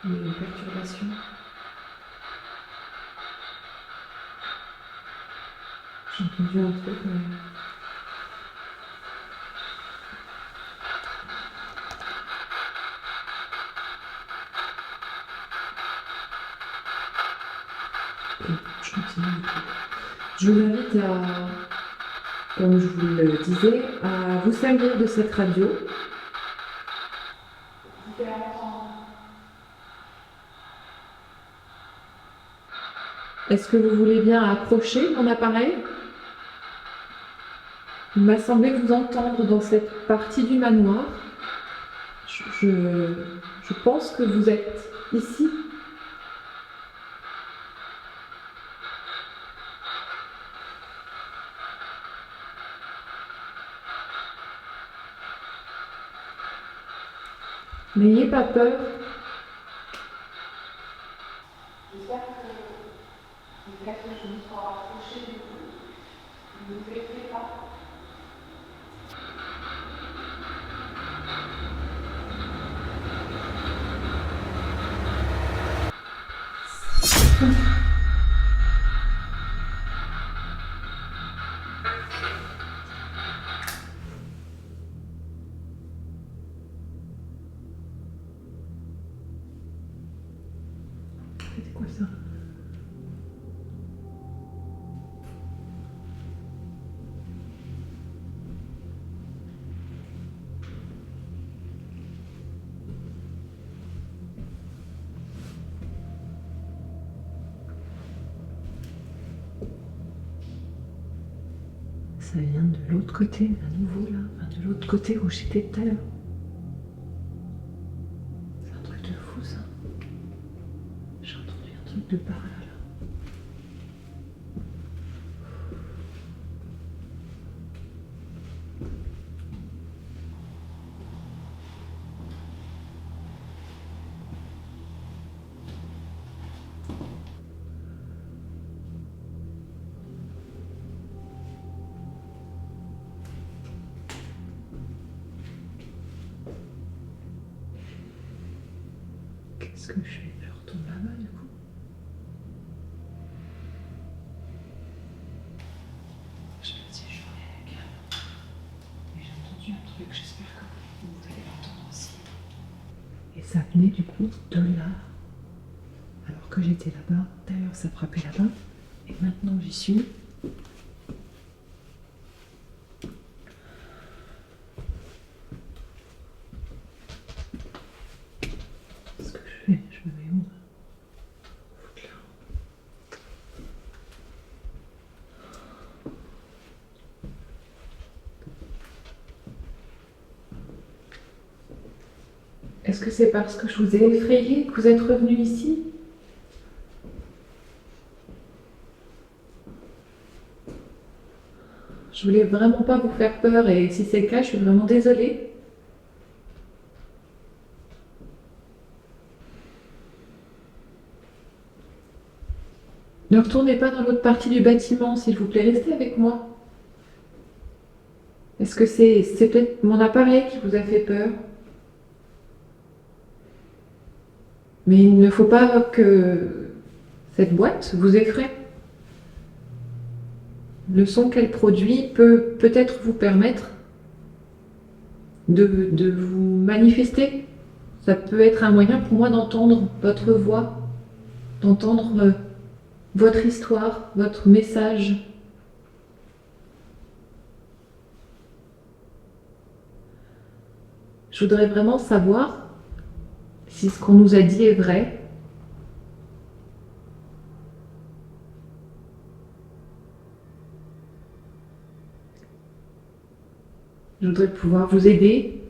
Il y a une perturbation. J'ai entendu un truc, mais... Je continue. Je vous invite à, comme je vous le disais, à vous servir de cette radio. Est-ce que vous voulez bien approcher mon appareil? Il m'a semblé vous entendre dans cette partie du manoir. Je pense que vous êtes ici. N'ayez pas peur. J'espère que peut-être que je me serai rapprochée de vous. Ne vous effrayez pas. C'était quoi ça? Ça vient de l'autre côté, à nouveau là, enfin, de l'autre côté où j'étais tout à l'heure. C'est un truc de fou ça. J'ai entendu un truc de par là. Qu'est-ce que je fais? Je retourne là-bas du coup. Je sais pas si je vais calme. Mais j'ai entendu un truc, j'espère que vous allez l'entendre aussi. Et ça venait du coup de là. Alors que j'étais là-bas, d'ailleurs ça frappait là-bas. Et maintenant j'y suis. Qu'est-ce que je fais? Je me mets où? Foutre là. Est-ce que c'est parce que je vous ai effrayé que vous êtes revenu ici? Je voulais vraiment pas vous faire peur et si c'est le cas, je suis vraiment désolée. Ne retournez pas dans l'autre partie du bâtiment, s'il vous plaît, restez avec moi. Est-ce que c'est peut-être mon appareil qui vous a fait peur? Mais il ne faut pas que cette boîte vous effraie. Le son qu'elle produit peut peut-être vous permettre de vous manifester. Ça peut être un moyen pour moi d'entendre votre voix, d'entendre votre histoire, votre message. Je voudrais vraiment savoir si ce qu'on nous a dit est vrai. Je voudrais pouvoir vous aider.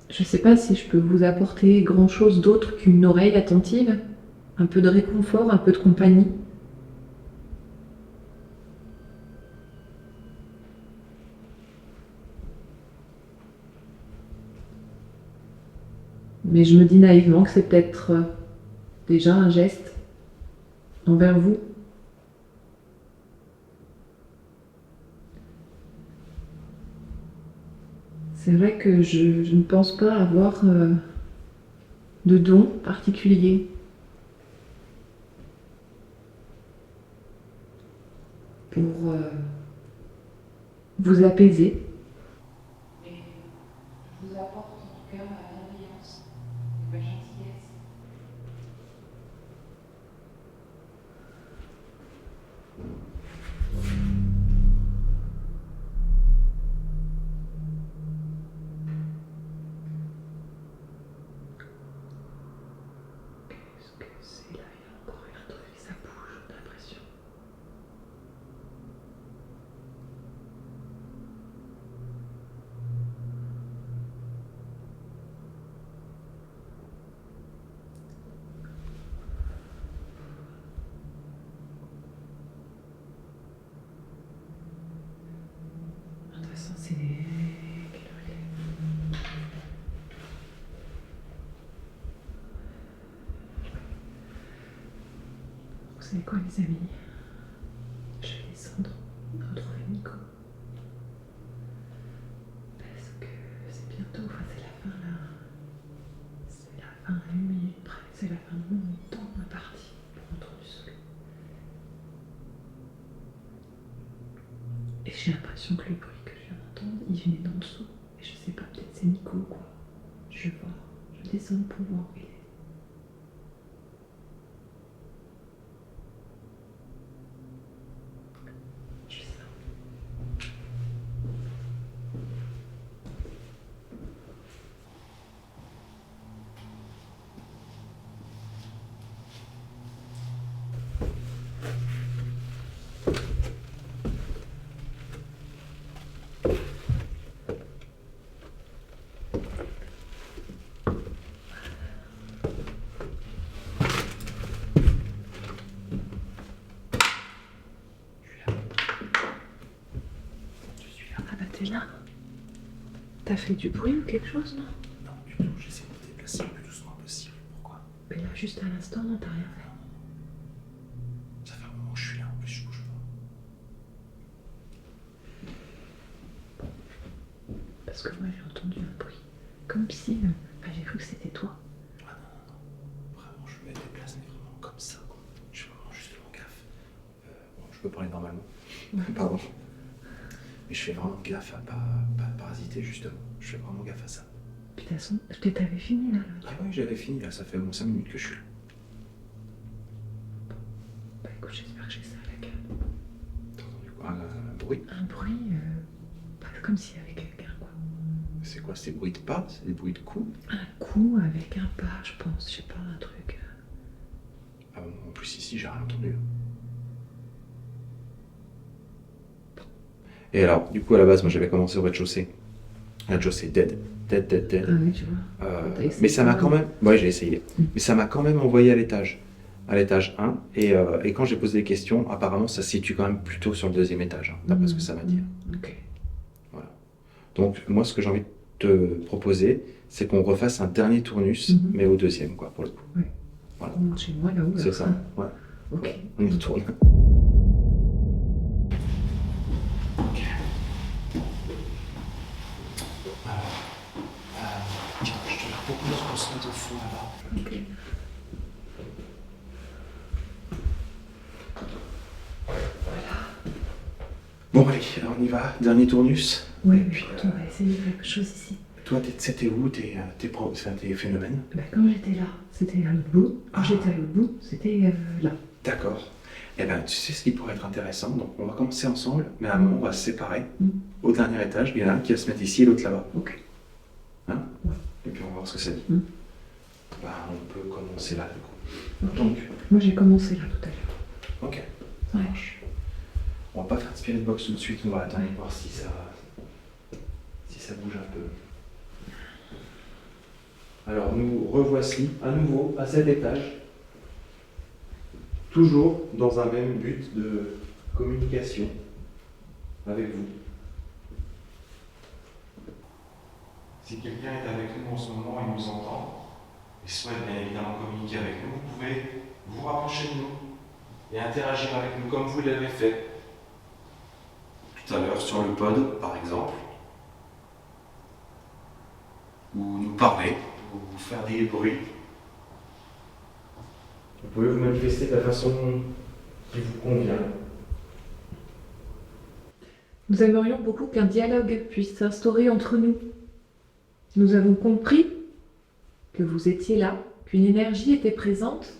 Je ne sais pas si je peux vous apporter grand-chose d'autre qu'une oreille attentive, un peu de réconfort, un peu de compagnie. Mais je me dis naïvement que c'est peut-être déjà un geste envers vous. C'est vrai que je ne pense pas avoir de don particulier. Pour vous apaiser. Mais je vous apporte en tout cas ma bienveillance et ma gentillesse. savez quoi les amis? Je vais descendre retrouver Nico. Parce que c'est bientôt, enfin c'est la fin là. C'est la fin à 1 minute près, c'est la fin de mon temps imparti pour rentrer du solo. Et j'ai l'impression que le bruit que je viens d'entendre, il venait d'en dessous. Et je sais pas, peut-être c'est Nico ou quoi. Je vais voir, je descends pour voir où il est. Je sais pas. Ah bah t'es là. T'as fait du bruit ou quelque chose, non? Non, du tout, j'essaie de me déplacer le plus doucement possible. Pourquoi? Mais là, juste à l'instant, non, t'as rien fait. Ça fait un moment que je suis là, en plus je bouge pas. Parce que moi, j'ai entendu un bruit. Comme si... Enfin, j'ai cru que c'était toi. Ah non, non, non. Vraiment, je me déplace, mais vraiment comme ça, quoi. Je fais vraiment justement gaffe. Bon, je peux parler normalement. Pardon. Mais je fais vraiment gaffe à pas parasiter, justement. Je fais vraiment gaffe à ça. Puis de toute façon, peut-être t'avais fini là. Ah oui, j'avais fini, là, ça fait au moins 5 minutes que je suis là. Bah écoute, j'espère que j'ai ça à la cave. T'as entendu quoi? Un bruit? Un bruit, bah, comme s'il y avait quelqu'un, quoi. C'est quoi? C'est des bruits de pas? C'est des bruits de coups? Un coup avec un pas, je pense, je sais pas, un truc. Ah bon, en plus ici, j'ai rien entendu. Et alors, du coup, à la base, moi j'avais commencé au rez-de-chaussée. Rez-de-chaussée, dead. Dead. Ah oui, tu vois. T'as essayé Mais ça m'a quand quand même. même... Ouais, j'ai essayé. Mais ça m'a quand même envoyé à l'étage. À l'étage 1. Et quand j'ai posé des questions, apparemment, ça se situe quand même plutôt sur le 2e étage, hein, d'après ce que ça m'a dit. Ok. Voilà. Donc, moi, ce que j'ai envie de te proposer, c'est qu'on refasse un dernier tournus, mais au 2e, quoi, pour le coup. Ouais. Voilà. On monte chez moi là-haut. C'est ça, ouais. Ok. On y retourne. Tiens, je te la propose qu'on se mette au fond là-bas. Ok. Bon, allez, alors on y va. Dernier tournus. Ouais, Et mais puis, écoute, on va essayer quelque chose ici. toi, c'était où tes phénomènes? Bah, quand j'étais là, c'était à l'autre bout. Quand j'étais à l'autre bout, c'était là. D'accord. Eh bien, tu sais ce qui pourrait être intéressant. Donc, on va commencer ensemble, mais à un moment, on va se séparer. Au dernier étage, il y en a un qui va se mettre ici et l'autre là-bas. Ok. Hein? Ouais. Et puis, on va voir ce que ça dit. Bah, on peut commencer là, du coup. Ok. Donc, Moi, j'ai commencé là tout à l'heure. ok, ça marche. On va pas faire de spirit box tout de suite, on va attendre voir si ça bouge un peu. Alors nous revoici à nouveau à cet étage, toujours dans un même but de communication avec vous. Si quelqu'un est avec nous en ce moment et nous entend, et souhaite bien évidemment communiquer avec nous, vous pouvez vous rapprocher de nous et interagir avec nous comme vous l'avez fait tout à l'heure sur le pod, par exemple, ou nous parler, ou faire des bruits. Vous pouvez vous manifester de la façon qui vous convient. Nous aimerions beaucoup qu'un dialogue puisse s'instaurer entre nous. Nous avons compris que vous étiez là, qu'une énergie était présente,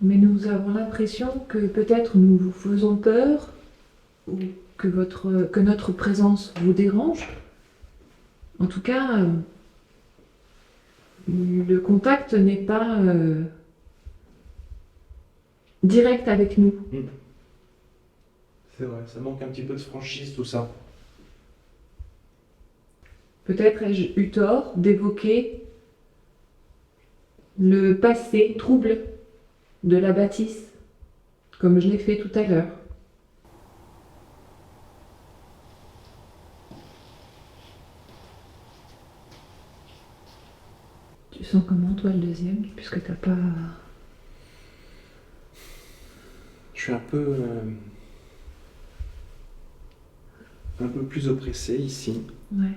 mais nous avons l'impression que peut-être nous vous faisons peur ou que notre présence vous dérange. En tout cas, le contact n'est pas direct avec nous. C'est vrai, ça manque un petit peu de franchise tout ça. Peut-être ai-je eu tort d'évoquer le passé trouble de la bâtisse, comme je l'ai fait tout à l'heure. Tu sens comment, toi, le deuxième, puisque t'as pas... Je suis un peu plus oppressé ici. Ouais.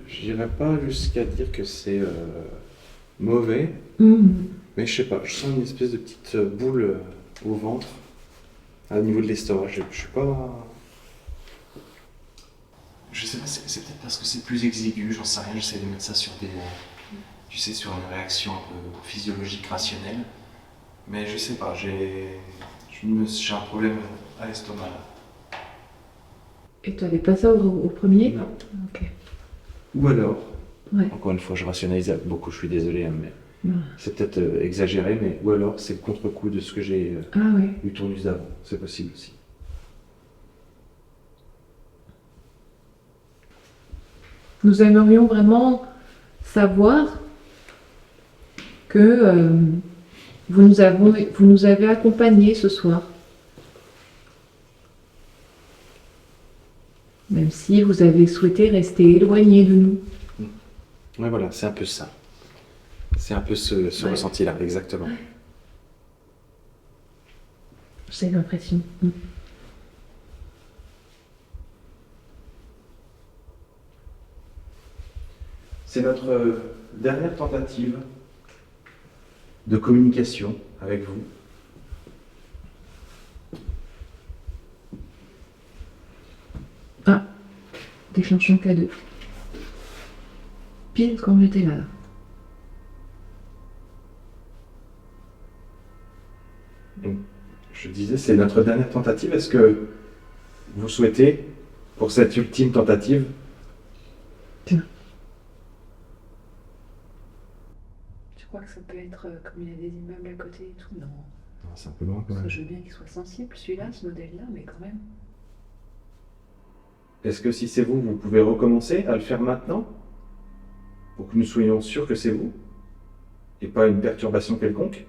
Je n'irais pas jusqu'à dire que c'est mauvais, Mhm. mais je sais pas, je sens une espèce de petite boule au ventre, au niveau de l'estomac. Je suis pas. Je sais pas, c'est peut-être parce que c'est plus exigu, j'en sais rien, j'essaie de mettre ça sur des. Tu sais, sur une réaction un peu physiologique, rationnelle. Mais je sais pas, j'ai un problème à l'estomac là. Et tu n'avais pas ça au premier? Non. Ok. Ou alors, Ouais. encore une fois, je rationalise beaucoup, je suis désolé, hein, mais Ouais. c'est peut-être exagéré, mais ou alors c'est le contre-coup de ce que j'ai Ah ouais. eu tournus d'avant, c'est possible aussi. Nous aimerions vraiment savoir que vous nous avez accompagnés ce soir. Même si vous avez souhaité rester éloigné de nous. Ouais, voilà, c'est un peu ça. C'est un peu ce Ouais. ressenti-là, exactement. J'ai l'impression. C'est notre dernière tentative de communication avec vous. Ah, déclenchement K2. Pile quand j'étais là. Donc, je disais, c'est notre dernière tentative. Est-ce que vous souhaitez, pour cette ultime tentative, Tu crois que ça peut être comme il y a des immeubles à côté et tout? Non. c'est un peu loin quand Parce que même. je veux bien qu'il soit sensible, celui-là, ce modèle-là, mais quand même. Est-ce que si c'est vous, vous pouvez recommencer à le faire maintenant pour que nous soyons sûrs que c'est vous et pas une perturbation quelconque?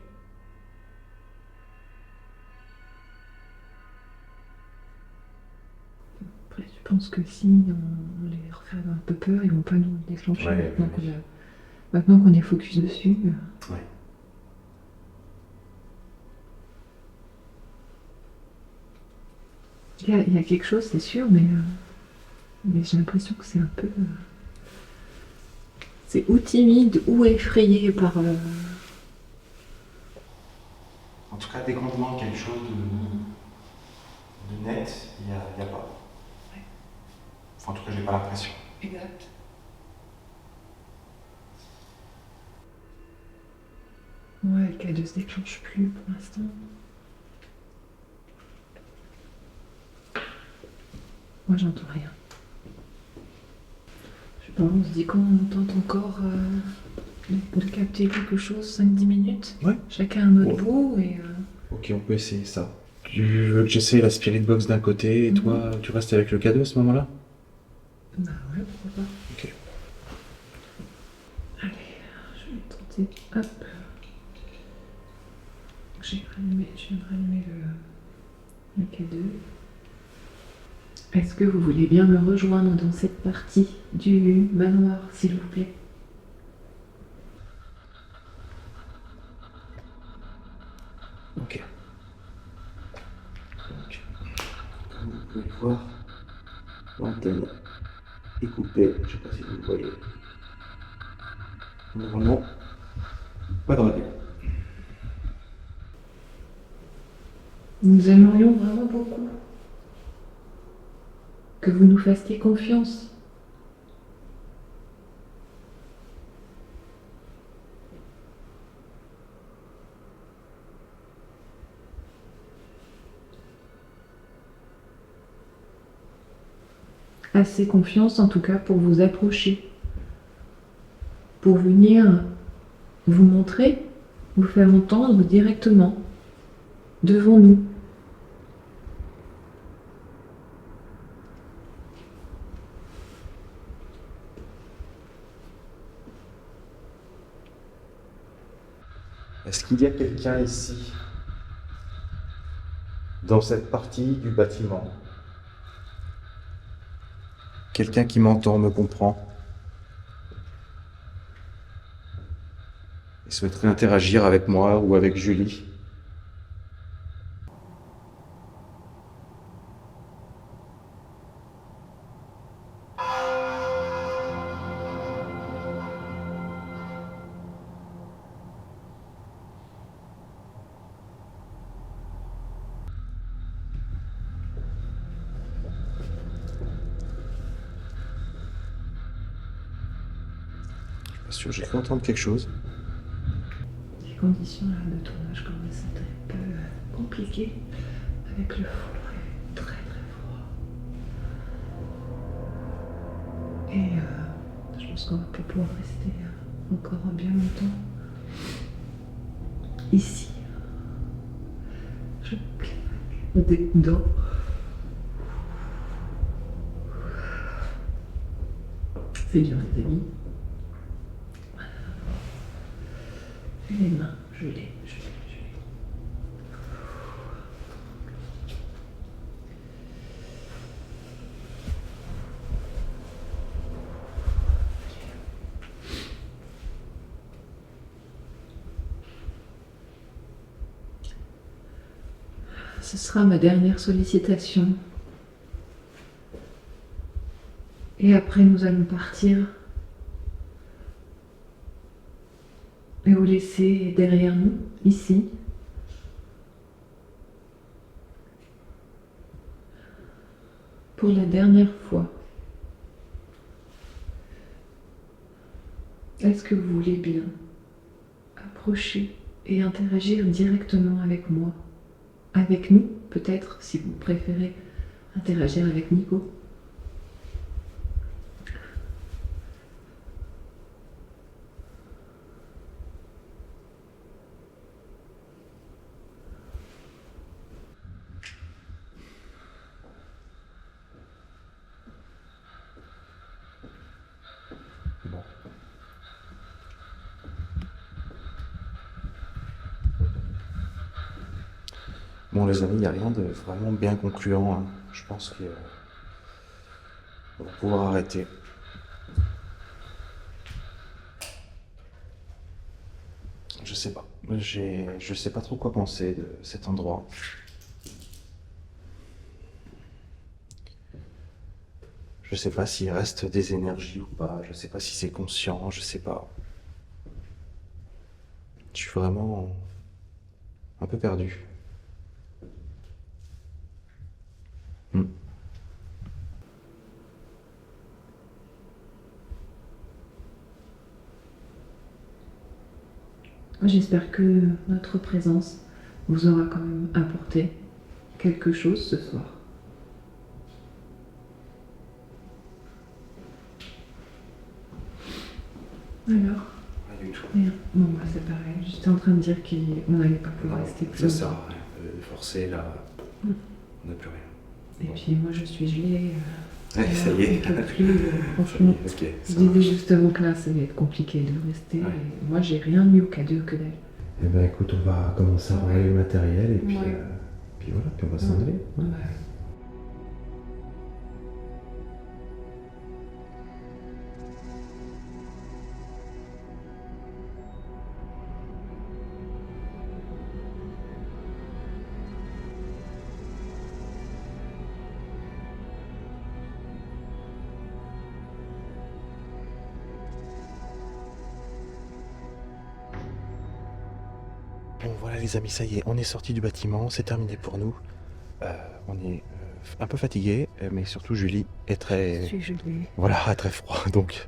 Après, je pense que si on les refait un peu peur, ils vont pas nous déclencher. Ouais, Maintenant qu'on est focus dessus. Ouais. Il y a quelque chose, c'est sûr, mais j'ai l'impression que c'est un peu. C'est ou timide ou effrayé par. En tout cas, dès qu'on demande quelque chose de net, il n'y a pas. Ouais. Enfin, en tout cas, j'ai pas l'impression. Exact. Ouais, le K2 se déclenche plus pour l'instant. Moi, j'entends rien. Je sais pas, on se dit qu'on tente encore de capter quelque chose 5-10 minutes. Ouais. Chacun à notre Ouais. bout et. Ok, on peut essayer ça. Tu veux que j'essaye la Spirit Box d'un côté et toi, tu restes avec le cadeau à ce moment-là? Bah ouais, pourquoi pas. Ok. Allez, je vais tenter. Hop. Je viens de rallumer le K2. Est-ce que vous voulez bien me rejoindre dans cette partie du manoir, s'il vous plaît? Ok. Donc, comme vous pouvez le voir, l'antenne est coupée. Je ne sais pas si vous le voyez. Normalement, pas de radio. Nous aimerions vraiment beaucoup que vous nous fassiez confiance. Assez confiance en tout cas pour vous approcher, pour venir vous montrer, vous faire entendre directement devant nous. Est-ce qu'il y a quelqu'un ici, dans cette partie du bâtiment? Quelqu'un qui m'entend, me comprend et souhaiterait interagir avec moi ou avec Julie? sûr, j'ai cru entendre quelque chose. Les conditions là, de tournage commencent à être un peu compliquées avec le four est très très froid. Et je pense qu'on va pas pouvoir rester encore bien longtemps ici. Je claque des dents. C'est dur les amis. Et les mains, je l'ai. Ce sera ma dernière sollicitation. Et après, nous allons partir et vous laisser derrière nous, ici. Pour la dernière fois. Est-ce que vous voulez bien approcher et interagir directement avec moi? Avec nous, peut-être, si vous préférez interagir avec Nico. Bon les amis, il n'y a rien de vraiment bien concluant. Hein. Je pense qu'on va pouvoir arrêter. Je sais pas. Je sais pas trop quoi penser de cet endroit. Je sais pas s'il reste des énergies ou pas. Je sais pas si c'est conscient. Je sais pas. Je suis vraiment un peu perdu. J'espère que notre présence vous aura quand même apporté quelque chose ce soir. Alors? Rien du tout. Rien. Bon, bah c'est pareil. J'étais en train de dire qu'on n'allait pas pouvoir rester plus Ça sert longtemps. à rien de forcer là. On n'a plus rien. Et puis moi je suis gelée. Ouais, ça y est. Un peu plus, franchement. Ok, Je ça disais marche. juste avant que là ça allait être compliqué de rester. Ouais. Et moi j'ai rien mis au cadeau que d'elle. Eh ben écoute, on va commencer à envoyer le matériel et puis, Ouais. puis voilà, puis on va s'en aller. Ouais. Bon voilà les amis, ça y est, on est sorti du bâtiment, c'est terminé pour nous. On est un peu fatigué, mais surtout Julie est Je très... suis gelée. Voilà, très froid, donc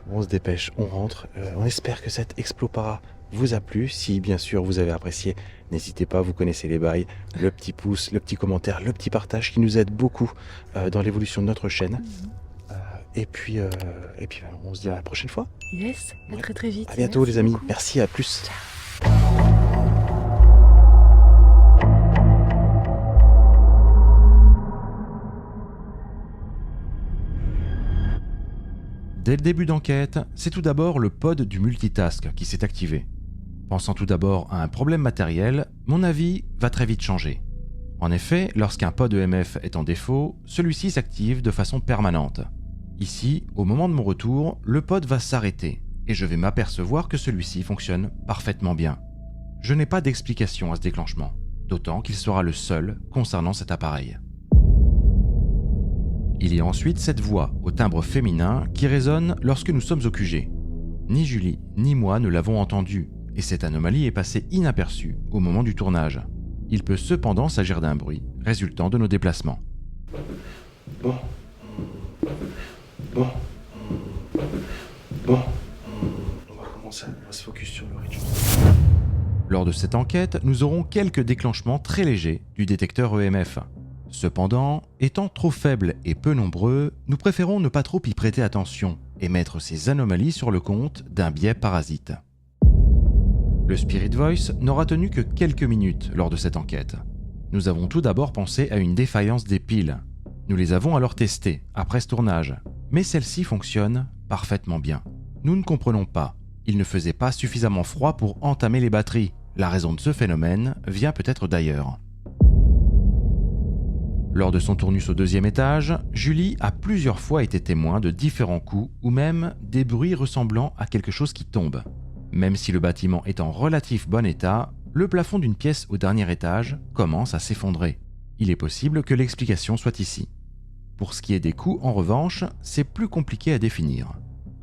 on se dépêche, on rentre. On espère que cet Explopara vous a plu. Si bien sûr vous avez apprécié, n'hésitez pas, vous connaissez les bails. Le petit pouce, le petit commentaire, le petit partage qui nous aide beaucoup dans l'évolution de notre chaîne. Et puis on se dit à la prochaine fois. Yes, à très très vite. À bientôt Merci les amis, beaucoup. merci, à plus. Dès le début d'enquête, c'est tout d'abord le pod du multitask qui s'est activé. Pensant tout d'abord à un problème matériel, mon avis va très vite changer. En effet, lorsqu'un pod EMF est en défaut, celui-ci s'active de façon permanente. Ici, au moment de mon retour, le pod va s'arrêter et je vais m'apercevoir que celui-ci fonctionne parfaitement bien. Je n'ai pas d'explication à ce déclenchement, d'autant qu'il sera le seul concernant cet appareil. Il y a ensuite cette voix au timbre féminin qui résonne lorsque nous sommes au QG. Ni Julie ni moi ne l'avons entendue, et cette anomalie est passée inaperçue au moment du tournage. Il peut cependant s'agir d'un bruit résultant de nos déplacements. Bon. commencer à se focus sur le rez-de-chaussée. Lors de cette enquête, nous aurons quelques déclenchements très légers du détecteur EMF. Cependant, étant trop faibles et peu nombreux, nous préférons ne pas trop y prêter attention et mettre ces anomalies sur le compte d'un biais parasite. Le Spirit Voice n'aura tenu que quelques minutes lors de cette enquête. Nous avons tout d'abord pensé à une défaillance des piles. Nous les avons alors testées après ce tournage, mais celles-ci fonctionnent parfaitement bien. Nous ne comprenons pas. Il ne faisait pas suffisamment froid pour entamer les batteries. La raison de ce phénomène vient peut-être d'ailleurs. Lors de son tournus au 2e étage, Julie a plusieurs fois été témoin de différents coups ou même des bruits ressemblant à quelque chose qui tombe. Même si le bâtiment est en relatif bon état, le plafond d'une pièce au dernier étage commence à s'effondrer. Il est possible que l'explication soit ici. Pour ce qui est des coups, en revanche, c'est plus compliqué à définir.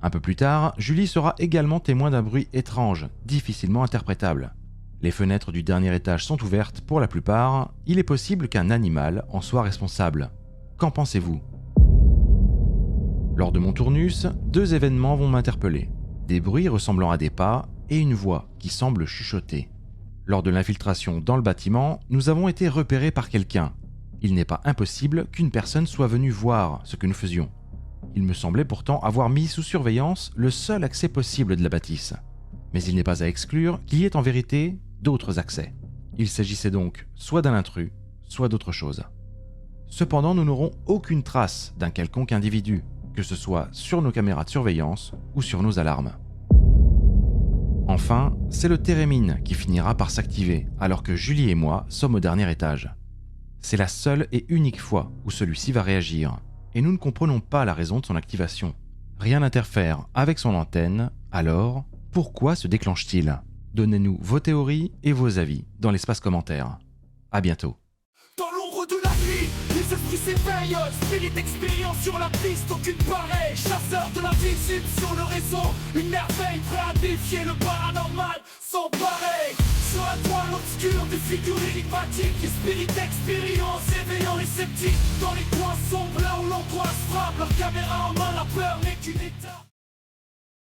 Un peu plus tard, Julie sera également témoin d'un bruit étrange, difficilement interprétable. Les fenêtres du dernier étage sont ouvertes pour la plupart, il est possible qu'un animal en soit responsable. Qu'en pensez-vous ? Lors de mon tournus, 2 événements vont m'interpeller. Des bruits ressemblant à des pas et une voix qui semble chuchoter. Lors de l'infiltration dans le bâtiment, nous avons été repérés par quelqu'un. Il n'est pas impossible qu'une personne soit venue voir ce que nous faisions. Il me semblait pourtant avoir mis sous surveillance le seul accès possible de la bâtisse. Mais il n'est pas à exclure qu'il y ait en vérité d'autres accès. Il s'agissait donc soit d'un intrus, soit d'autre chose. Cependant, nous n'aurons aucune trace d'un quelconque individu, que ce soit sur nos caméras de surveillance ou sur nos alarmes. Enfin, c'est le térémine qui finira par s'activer alors que Julie et moi sommes au dernier étage. C'est la seule et unique fois où celui-ci va réagir, et nous ne comprenons pas la raison de son activation. Rien n'interfère avec son antenne, alors pourquoi se déclenche-t-il ? Donnez-nous vos théories et vos avis dans l'espace commentaire. À bientôt. Dans l'ombre de la nuit, les esprits s'éveillent. Spirit expérience sur la piste, aucune pareille. Chasseur de l'invisible sur le réseau, une merveille prêt à défier le paranormal sans pareil. Sur la toile obscure des figures énigmatiques, les Spirit expérience éveillant les sceptiques. Dans les coins sombres là où l'angoisse frappe, leur caméra en main, la peur n'est qu'une étape.